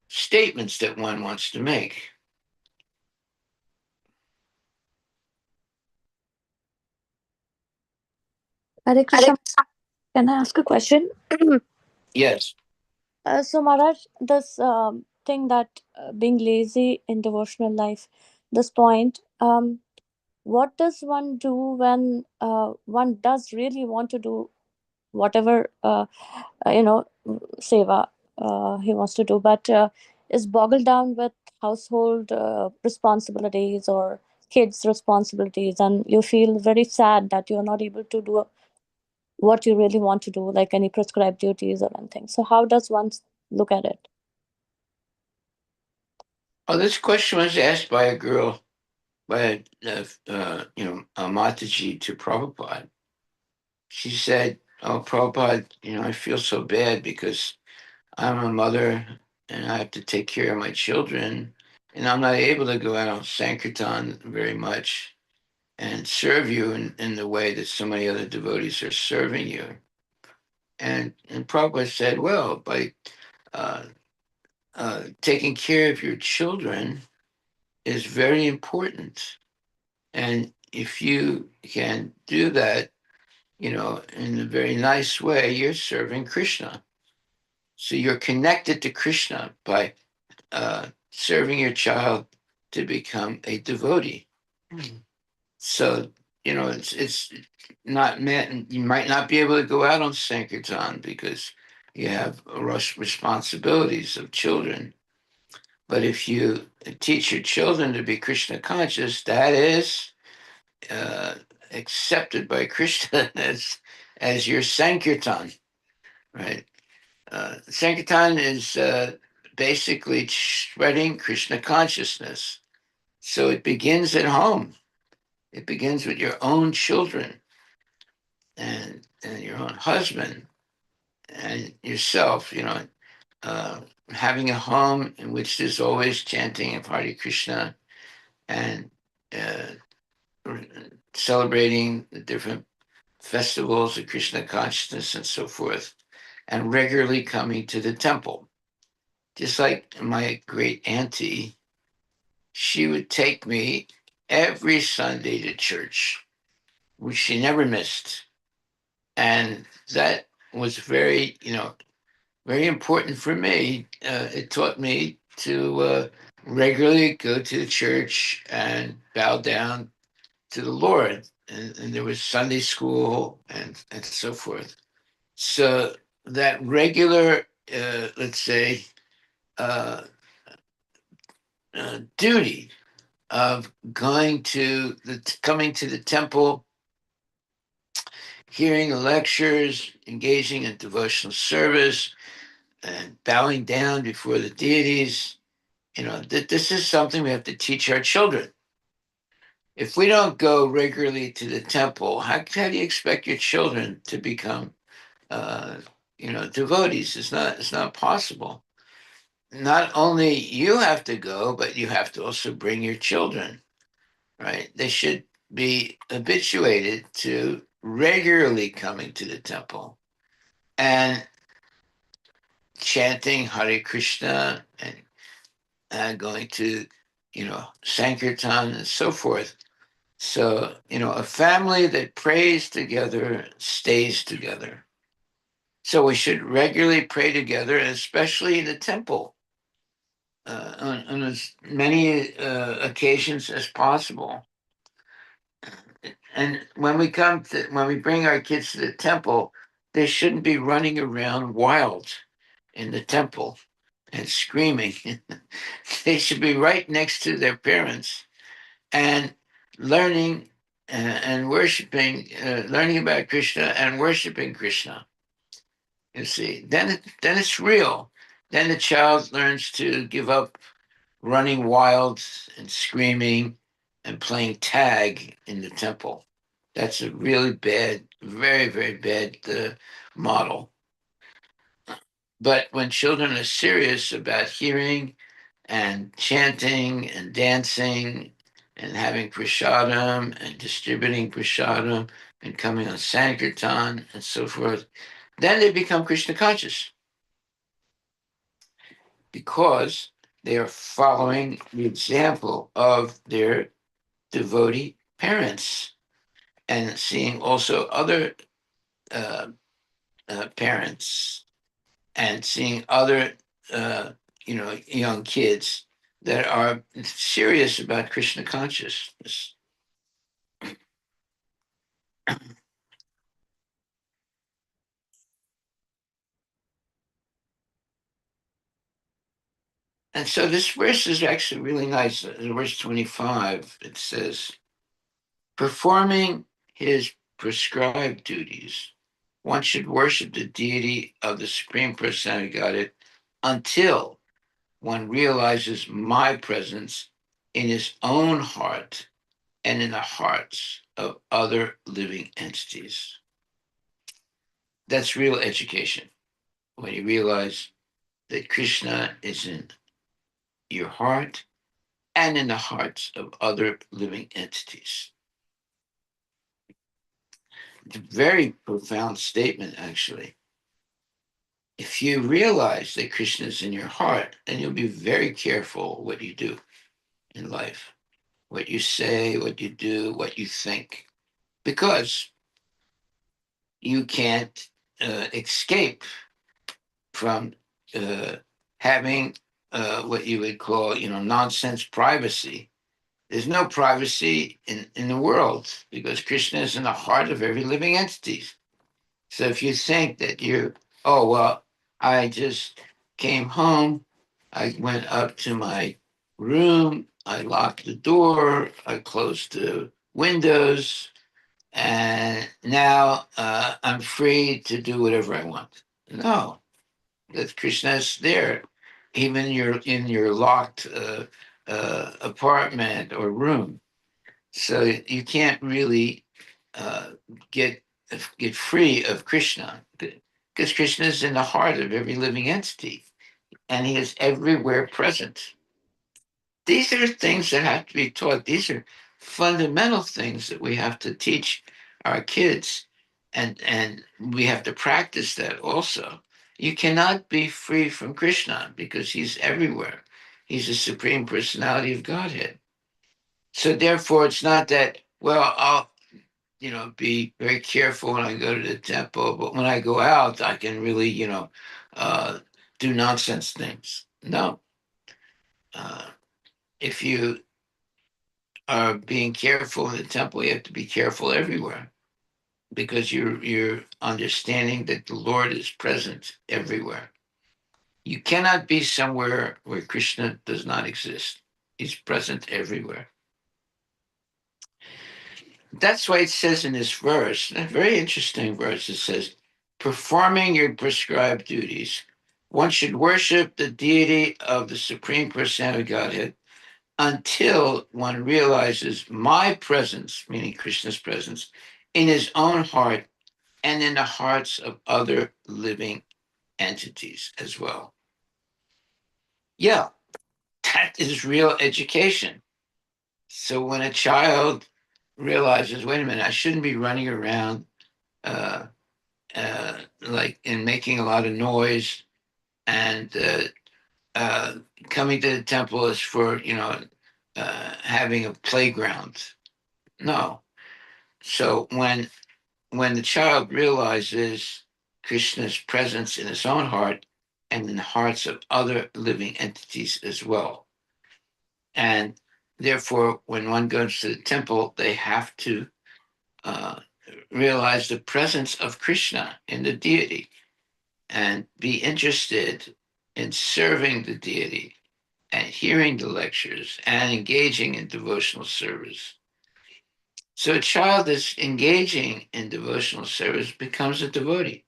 statements that one wants to make? Hare Krishna, can I ask a question? Yes. So, Maharaj, this thing that being lazy in devotional life, this point, what does one do when one does really want to do whatever, seva he wants to do, but is boggled down with household responsibilities or kids' responsibilities, and you feel very sad that you're not able to do what you really want to do, like any prescribed duties or anything. So, how does one look at it? Oh, this question was asked by a girl, by a Mataji to Prabhupada. She said, "Oh, Prabhupada, I feel so bad because I'm a mother and I have to take care of my children, and I'm not able to go out on Sankirtan very much and serve you in the way that so many other devotees are serving you." And Prabhupada said, "Well, by uh, taking care of your children is very important. And if you can do that, in a very nice way, you're serving Krishna. So you're connected to Krishna by serving your child to become a devotee." So, it's not meant, you might not be able to go out on Sankirtan because you have responsibilities of children. But if you teach your children to be Krishna conscious, that is accepted by Krishna as your Sankirtan, right? Sankirtan is basically spreading Krishna consciousness. So it begins at home. It begins with your own children and your own husband and yourself, having a home in which there's always chanting of Hare Krishna and celebrating the different festivals of Krishna consciousness and so forth, and regularly coming to the temple. Just like my great auntie, she would take me every Sunday to church, which she never missed. And that was very, very important for me. It taught me to regularly go to the church and bow down to the Lord. And there was Sunday school and so forth. So that regular, let's say, uh, duty of coming to the temple, hearing the lectures, engaging in devotional service, and bowing down before the deities. This is something we have to teach our children. If we don't go regularly to the temple, how do you expect your children to become, uh, devotees? It's not possible. Not only you have to go, but you have to also bring your children, right? They should be habituated to regularly coming to the temple and chanting Hare Krishna and going to, Sankirtan and so forth. So, a family that prays together stays together. So we should regularly pray together, especially in the temple, on as many occasions as possible. And when we bring our kids to the temple, they shouldn't be running around wild in the temple and screaming. They should be right next to their parents and learning and worshiping, learning about Krishna and worshiping Krishna. You see, then it's real. Then the child learns to give up running wild and screaming and playing tag in the temple. That's a really bad, very, very bad model. But when children are serious about hearing and chanting and dancing and having prasadam and distributing prasadam and coming on Sankirtan and so forth, then they become Krishna conscious because they are following the example of their devotee parents and seeing also other uh, parents and seeing other young kids that are serious about Krishna consciousness. And so this verse is actually really nice. In verse 25, it says, performing his prescribed duties, one should worship the deity of the Supreme Personality of Godhead until one realizes my presence in his own heart and in the hearts of other living entities. That's real education. When you realize that Krishna is in your heart and in the hearts of other living entities. It's a very profound statement, actually. If you realize that Krishna is in your heart, then you'll be very careful what you do in life, what you say, what you do, what you think, because you can't escape from having what you would call, nonsense privacy. There's no privacy in the world because Krishna is in the heart of every living entity. So if you think that oh, well, I just came home, I went up to my room, I locked the door, I closed the windows, and now I'm free to do whatever I want. No, that Krishna is there, even in your locked apartment or room. So you can't really uh, get get free of Krishna because Krishna is in the heart of every living entity, and he is everywhere present. These are things that have to be taught. These are fundamental things that we have to teach our kids, and we have to practice that also. You cannot be free from Krishna because he's everywhere. He's the supreme personality of Godhead. So therefore, it's not that, well, I'll be very careful when I go to the temple, but when I go out, I can really, do nonsense things. No. If you are being careful in the temple, you have to be careful everywhere, because you're understanding that the Lord is present everywhere. You cannot be somewhere where Krishna does not exist. He's present everywhere. That's why it says in this verse, a very interesting verse, it says, performing your prescribed duties, one should worship the deity of the Supreme Personality of Godhead until one realizes my presence, meaning Krishna's presence, in his own heart and in the hearts of other living entities as well. Yeah, that is real education. So when a child realizes, wait a minute, I shouldn't be running around like and making a lot of noise, and coming to the temple is for having a playground. No. So when the child realizes Krishna's presence in his own heart and in the hearts of other living entities as well, and therefore when one goes to the temple, they have to uh, realize the presence of Krishna in the deity and be interested in serving the deity and hearing the lectures and engaging in devotional service. So a child that's engaging in devotional service becomes a devotee,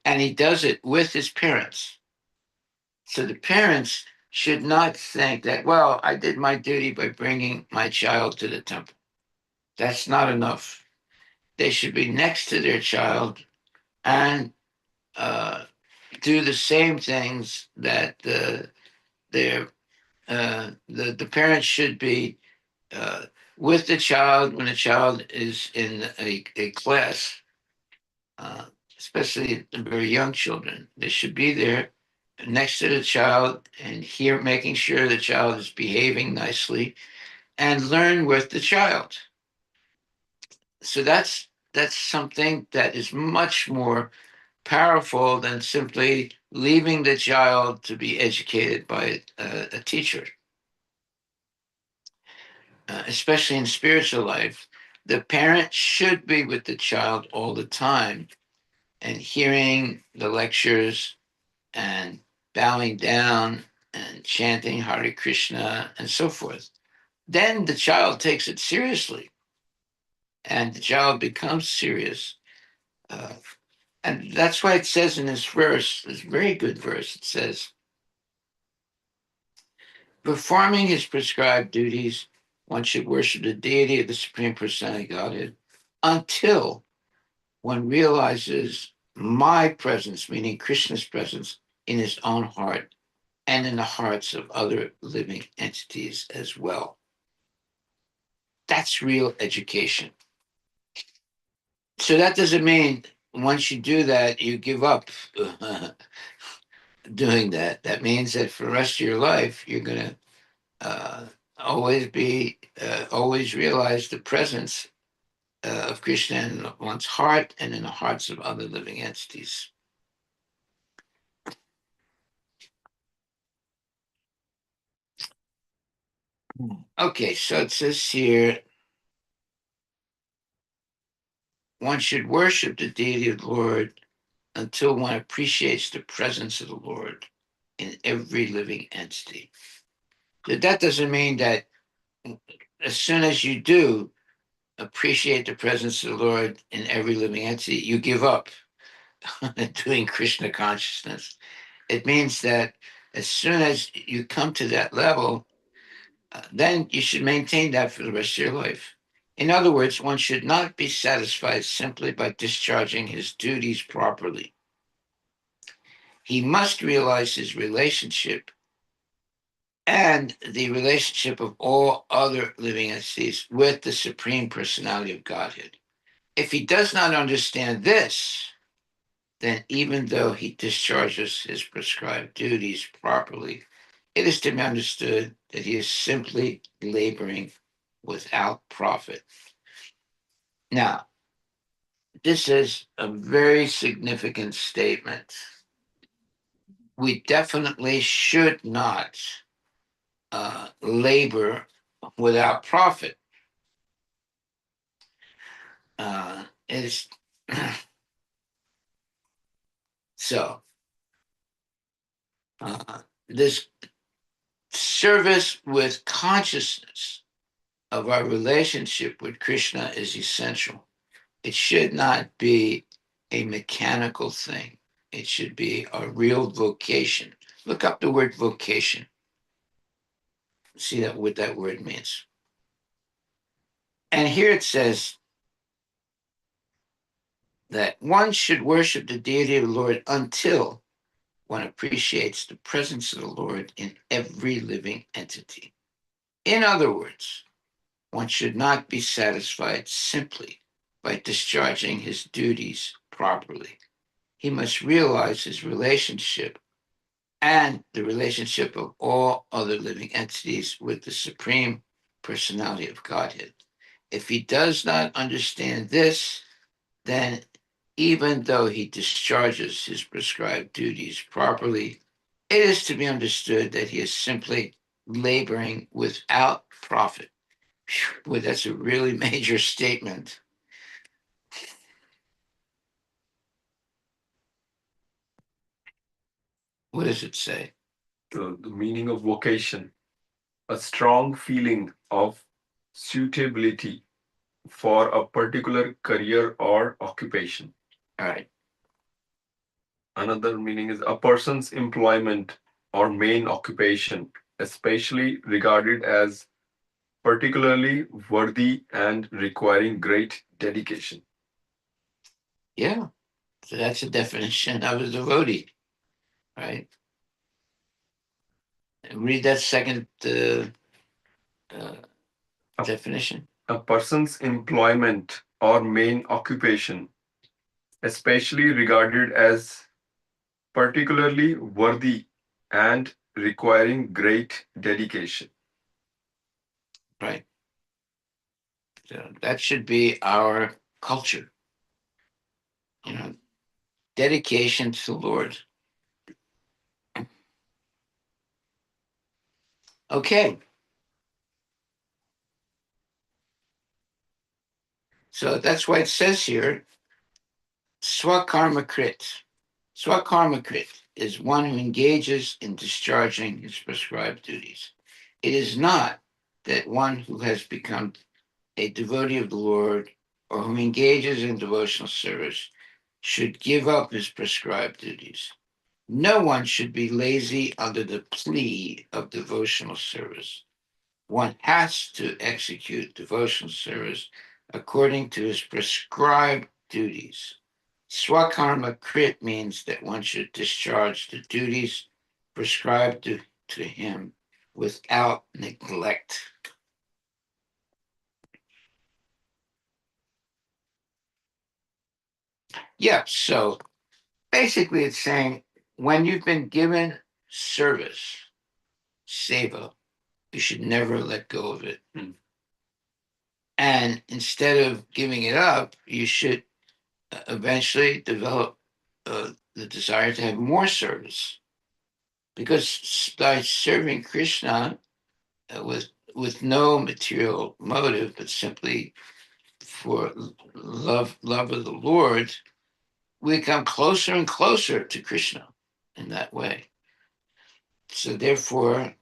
and he does it with his parents. So the parents should not think that, well, I did my duty by bringing my child to the temple. That's not enough. They should be next to their child and do the same things that the parents should be uh, with the child when the child is in a class, uh, especially the very young children. They should be there next to the child and here making sure the child is behaving nicely and learn with the child. So that's something that is much more powerful than simply leaving the child to be educated by a teacher. Especially in spiritual life, the parent should be with the child all the time and hearing the lectures and bowing down and chanting Hare Krishna and so forth. Then the child takes it seriously and the child becomes serious. Uh, and that's why it says in this verse, this very good verse, it says, performing his prescribed duties, one should worship the deity of the Supreme Personality of Godhead until one realizes my presence, meaning Krishna's presence, in his own heart and in the hearts of other living entities as well. That's real education. So that doesn't mean once you do that, you give up doing that. That means that for the rest of your life, you're going to always realize the presence of Krishna in one's heart and in the hearts of other living entities. Okay, so it says here, one should worship the deity of the Lord until one appreciates the presence of the Lord in every living entity. But that doesn't mean that as soon as you do appreciate the presence of the Lord in every living entity, you give up doing Krishna consciousness. It means that as soon as you come to that level, then you should maintain that for the rest of your life. In other words, one should not be satisfied simply by discharging his duties properly. He must realize his relationship and the relationship of all other living entities with the Supreme Personality of Godhead. If he does not understand this, then even though he discharges his prescribed duties properly, it is to be understood that he is simply laboring without profit. Now, this is a very significant statement we definitely should not labor without profit. Is so this service with consciousness of our relationship with Krishna is essential. It should not be a mechanical thing. It should be a real vocation. Look up the word vocation. See that what that word means. And here it says that one should worship the deity of the Lord until one appreciates the presence of the Lord in every living entity. In other words, one should not be satisfied simply by discharging his duties properly. He must realize his relationship and the relationship of all other living entities with the Supreme Personality of Godhead. If he does not understand this, then even though he discharges his prescribed duties properly, it is to be understood that he is simply laboring without profit. Boy, that's a really major statement. What does it say? The meaning of vocation, a strong feeling of suitability for a particular career or occupation. All right. Another meaning is a person's employment or main occupation, especially regarded as particularly worthy and requiring great dedication. Yeah. So that's a definition of a devotee, right? Read that second definition. A person's employment or main occupation, especially regarded as particularly worthy and requiring great dedication. Right. So that should be our culture. You know, dedication to the Lord. Okay. So that's why it says here, Swakarmakrit. Swakarmakrit is one who engages in discharging his prescribed duties. It is not that one who has become a devotee of the Lord or who engages in devotional service should give up his prescribed duties. No one should be lazy under the plea of devotional service. One has to execute devotional service according to his prescribed duties. Swakarma Krit means that one should discharge the duties prescribed to him without neglect. Yeah, so basically it's saying when you've been given service, seva, you should never let go of it. And instead of giving it up, you should eventually develop the desire to have more service. Because by serving Krishna with no material motive, but simply for love of the Lord, we come closer and closer to Krishna in that way. So therefore,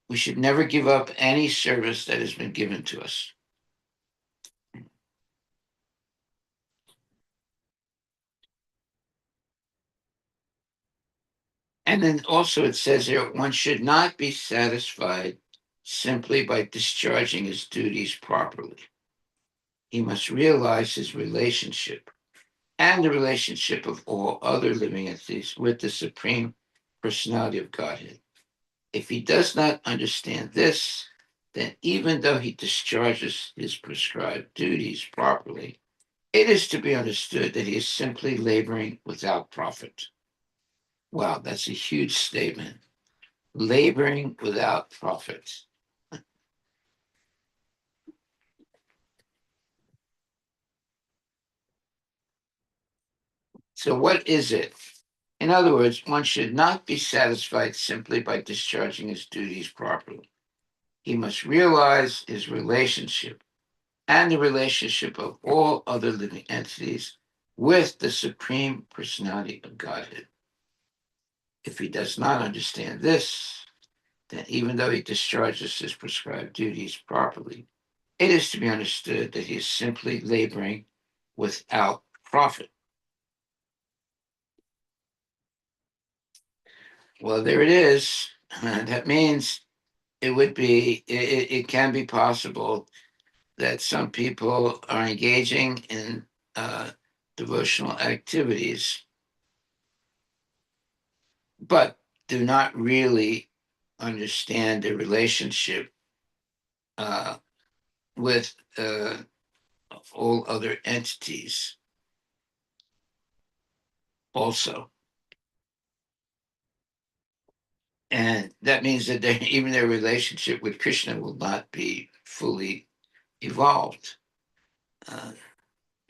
we should never give up any service that has been given to us. And then also it says here, one should not be satisfied simply by discharging his duties properly. He must realize his relationship and the relationship of all other living entities with the Supreme Personality of Godhead. If he does not understand this, then even though he discharges his prescribed duties properly, it is to be understood that he is simply laboring without profit. Wow, that's a huge statement. Laboring without profit. So, what is it In other words, one should not be satisfied simply by discharging his duties properly. He must realize his relationship and the relationship of all other living entities with the Supreme Personality of Godhead. If he does not understand this, then even though he discharges his prescribed duties properly, it is to be understood that he is simply laboring without profit. Well, there it is. That means it can be possible that some people are engaging in devotional activities, but do not really understand the relationship with all other entities also. And that means that even their relationship with Krishna will not be fully evolved.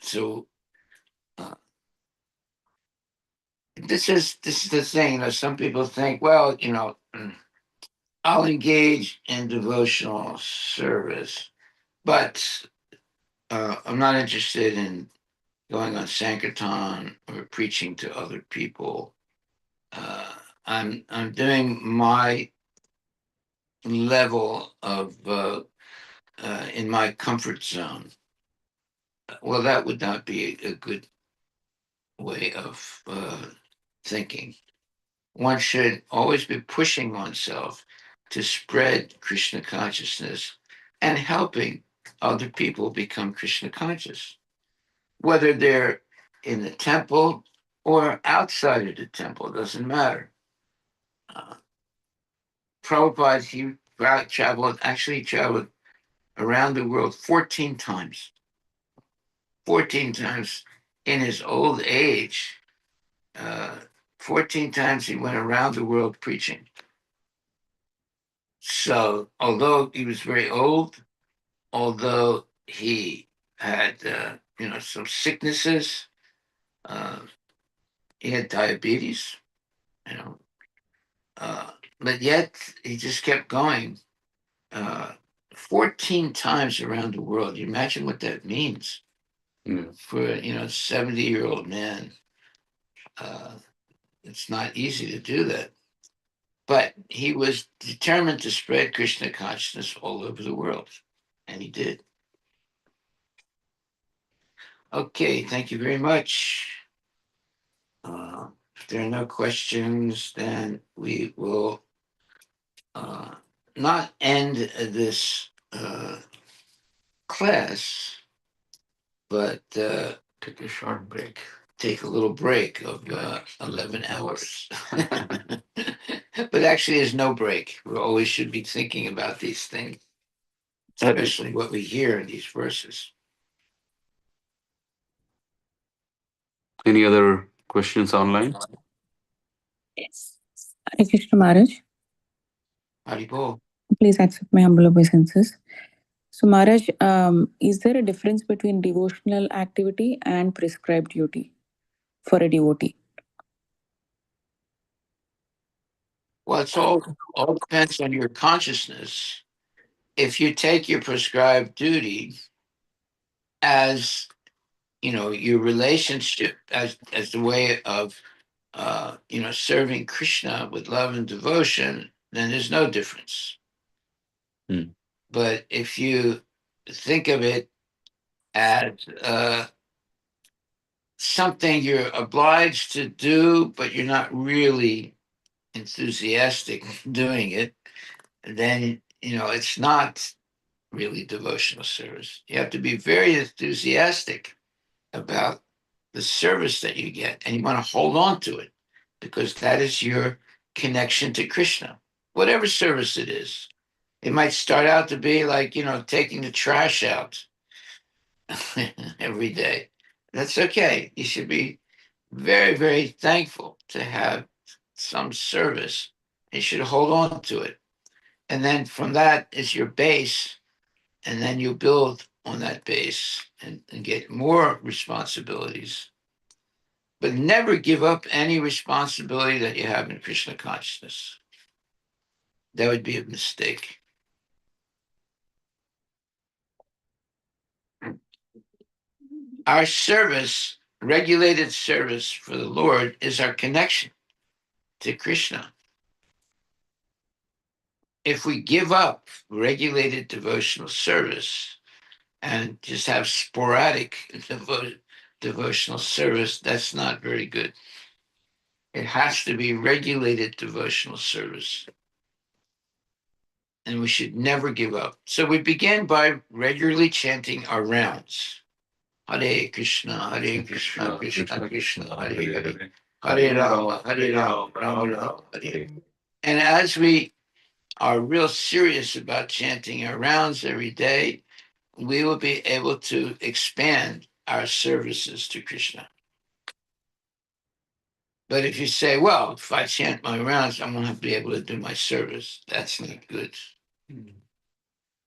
So this is the thing. Some people think, well, I'll engage in devotional service, but I'm not interested in going on Sankirtan or preaching to other people. I'm doing my level of in my comfort zone. Well, that would not be a good way of thinking. One should always be pushing oneself to spread Krishna consciousness and helping other people become Krishna conscious, whether they're in the temple or outside of the temple, doesn't matter. Prabhupada, he traveled around the world 14 times. 14 times in his old age. 14 times he went around the world preaching. So, although he was very old, although he had, some sicknesses, uh, he had diabetes, you know, but yet he just kept going 14 times around the world. You imagine what that means for, 70-year-old man. It's not easy to do that. But he was determined to spread Krishna consciousness all over the world, and he did. Okay, thank you very much. If there are no questions, then we will not end this class, but Take a short break. take a little break of 11 hours. But actually, there's no break. We always should be thinking about these things, especially what we hear in these verses. Any other questions online? Yes. Hare Krishna Maharaj, Haribol. please accept my humble obeisances. So Maharaj, is there a difference between devotional activity and prescribed duty for a devotee? Well, it's all depends on your consciousness. If you take your prescribed duty as your relationship as the way of serving Krishna with love and devotion, then there's no difference. But if you think of it as something you're obliged to do, but you're not really enthusiastic doing it, then it's not really devotional service. You have to be very enthusiastic about the service that you get, and you want to hold on to it because that is your connection to Krishna. Whatever service it is, it might start out to be like taking the trash out every day. That's okay. You should be very, very thankful to have some service. You should hold on to it. And then from that is your base. And then you build on that base and get more responsibilities. but never give up any responsibility that you have in Krishna consciousness. That would be a mistake. Our service, regulated service for the Lord, is our connection to Krishna. If we give up regulated devotional service and just have sporadic devotional service, that's not very good. It has to be regulated devotional service. And we should never give up. So we begin by regularly chanting our rounds. Hare Krishna, Krishna Krishna, Hare Hare, Hare Rama, Rama Rama, Hare Hare. And as we are real serious about chanting our rounds every day, we will be able to expand our services to Krishna. But if you say, well, if I chant my rounds, I won't be able to do my service, that's not good.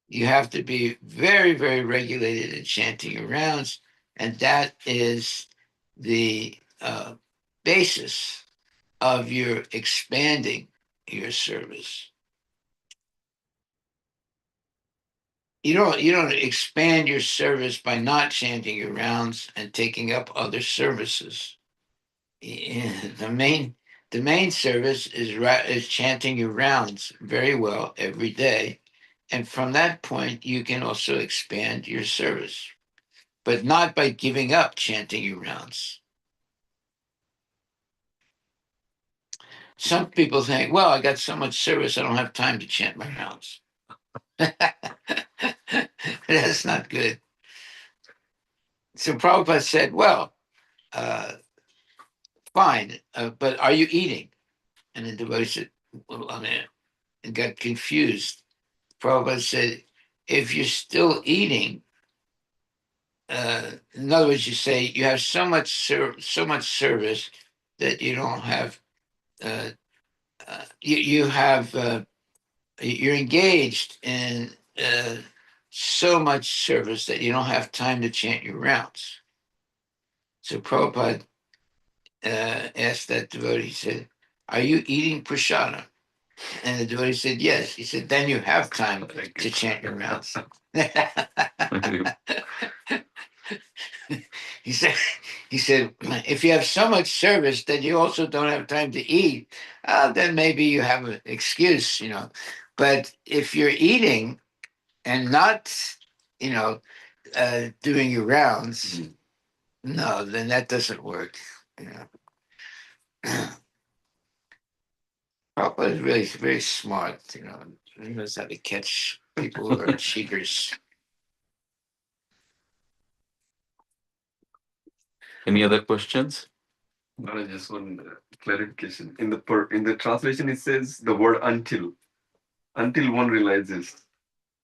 You have to be very, very regulated in chanting your rounds, and that is the basis of your expanding your service. You don't expand your service by not chanting your rounds and taking up other services. The main service is chanting your rounds very well every day, and from that point you can also expand your service, but not by giving up chanting your rounds. Some people think, well, I got so much service, I don't have time to chant my rounds. That's not good. So Prabhupada said, well, fine, but are you eating? And the devotee said, well, and got confused. Prabhupada said, if you're still eating, in other words, you say you have so much service that you don't have, you're engaged in so much service that you don't have time to chant your rounds. So Prabhupada asked that devotee, he said, are you eating prasadam? And the devotee said, yes. He said, then you have time to chant your rounds. He said, if you have so much service that you also don't have time to eat, then maybe you have an excuse, But if you're eating and not, doing your rounds, no, then that doesn't work. Prabhupada is really very smart, He knows how to catch people who are cheaters. Any other questions? Maharaj, just one clarification. In the translation, it says the word until one realizes.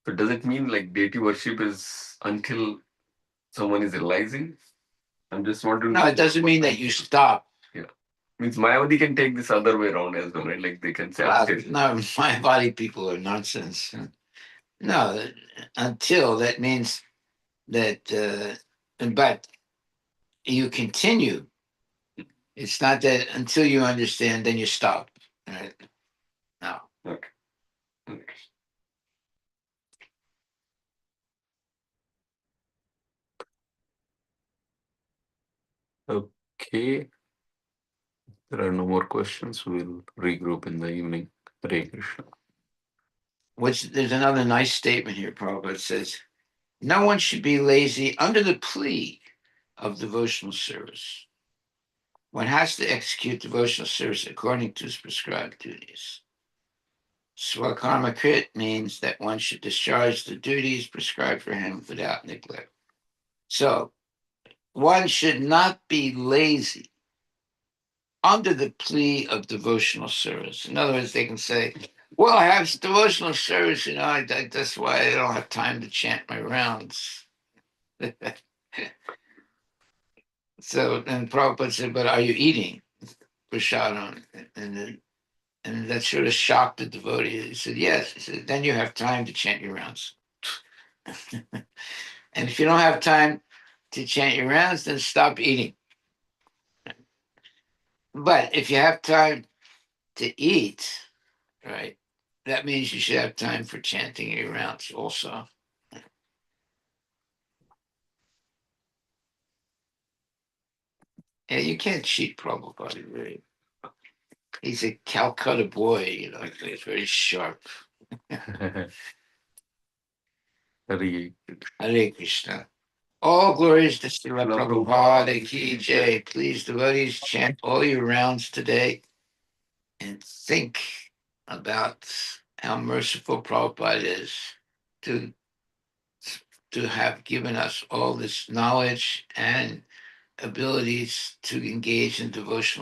So does it mean like deity worship is until someone is realizing? I'm just wondering. No, it doesn't mean that you stop. Yeah, means Mayavadi can take this other way around as well, right? Like they can say until. No, my body people are nonsense. No, until that means that, but you continue. It's not that until you understand, then you stop. Right? No. Okay. Okay. There are no more questions. We'll regroup in the evening. Hare Krishna. There's another nice statement here, Prabhupada says, no one should be lazy under the plea of devotional service. One has to execute devotional service according to his prescribed duties. Swakarma krit means that one should discharge the duties prescribed for him without neglect. So one should not be lazy under the plea of devotional service. In other words, they can say, well, I have devotional service, that's why I don't have time to chant my rounds. So then Prabhupada said, but are you eating prasadam? And that sort of shocked the devotee. He said, yes. He said, then you have time to chant your rounds. And if you don't have time to chant your rounds, then stop eating. But if you have time to eat, right, that means you should have time for chanting your rounds also. Yeah, you can't cheat Prabhupada, really. He's a Calcutta boy, he's very sharp. Hare Hare Krishna. All glories to Srila Srila Prabhupada ki jai. Please, devotees, chant all your rounds today and think about how merciful Prabhupada is to, to have given us all this knowledge and abilities to engage in devotional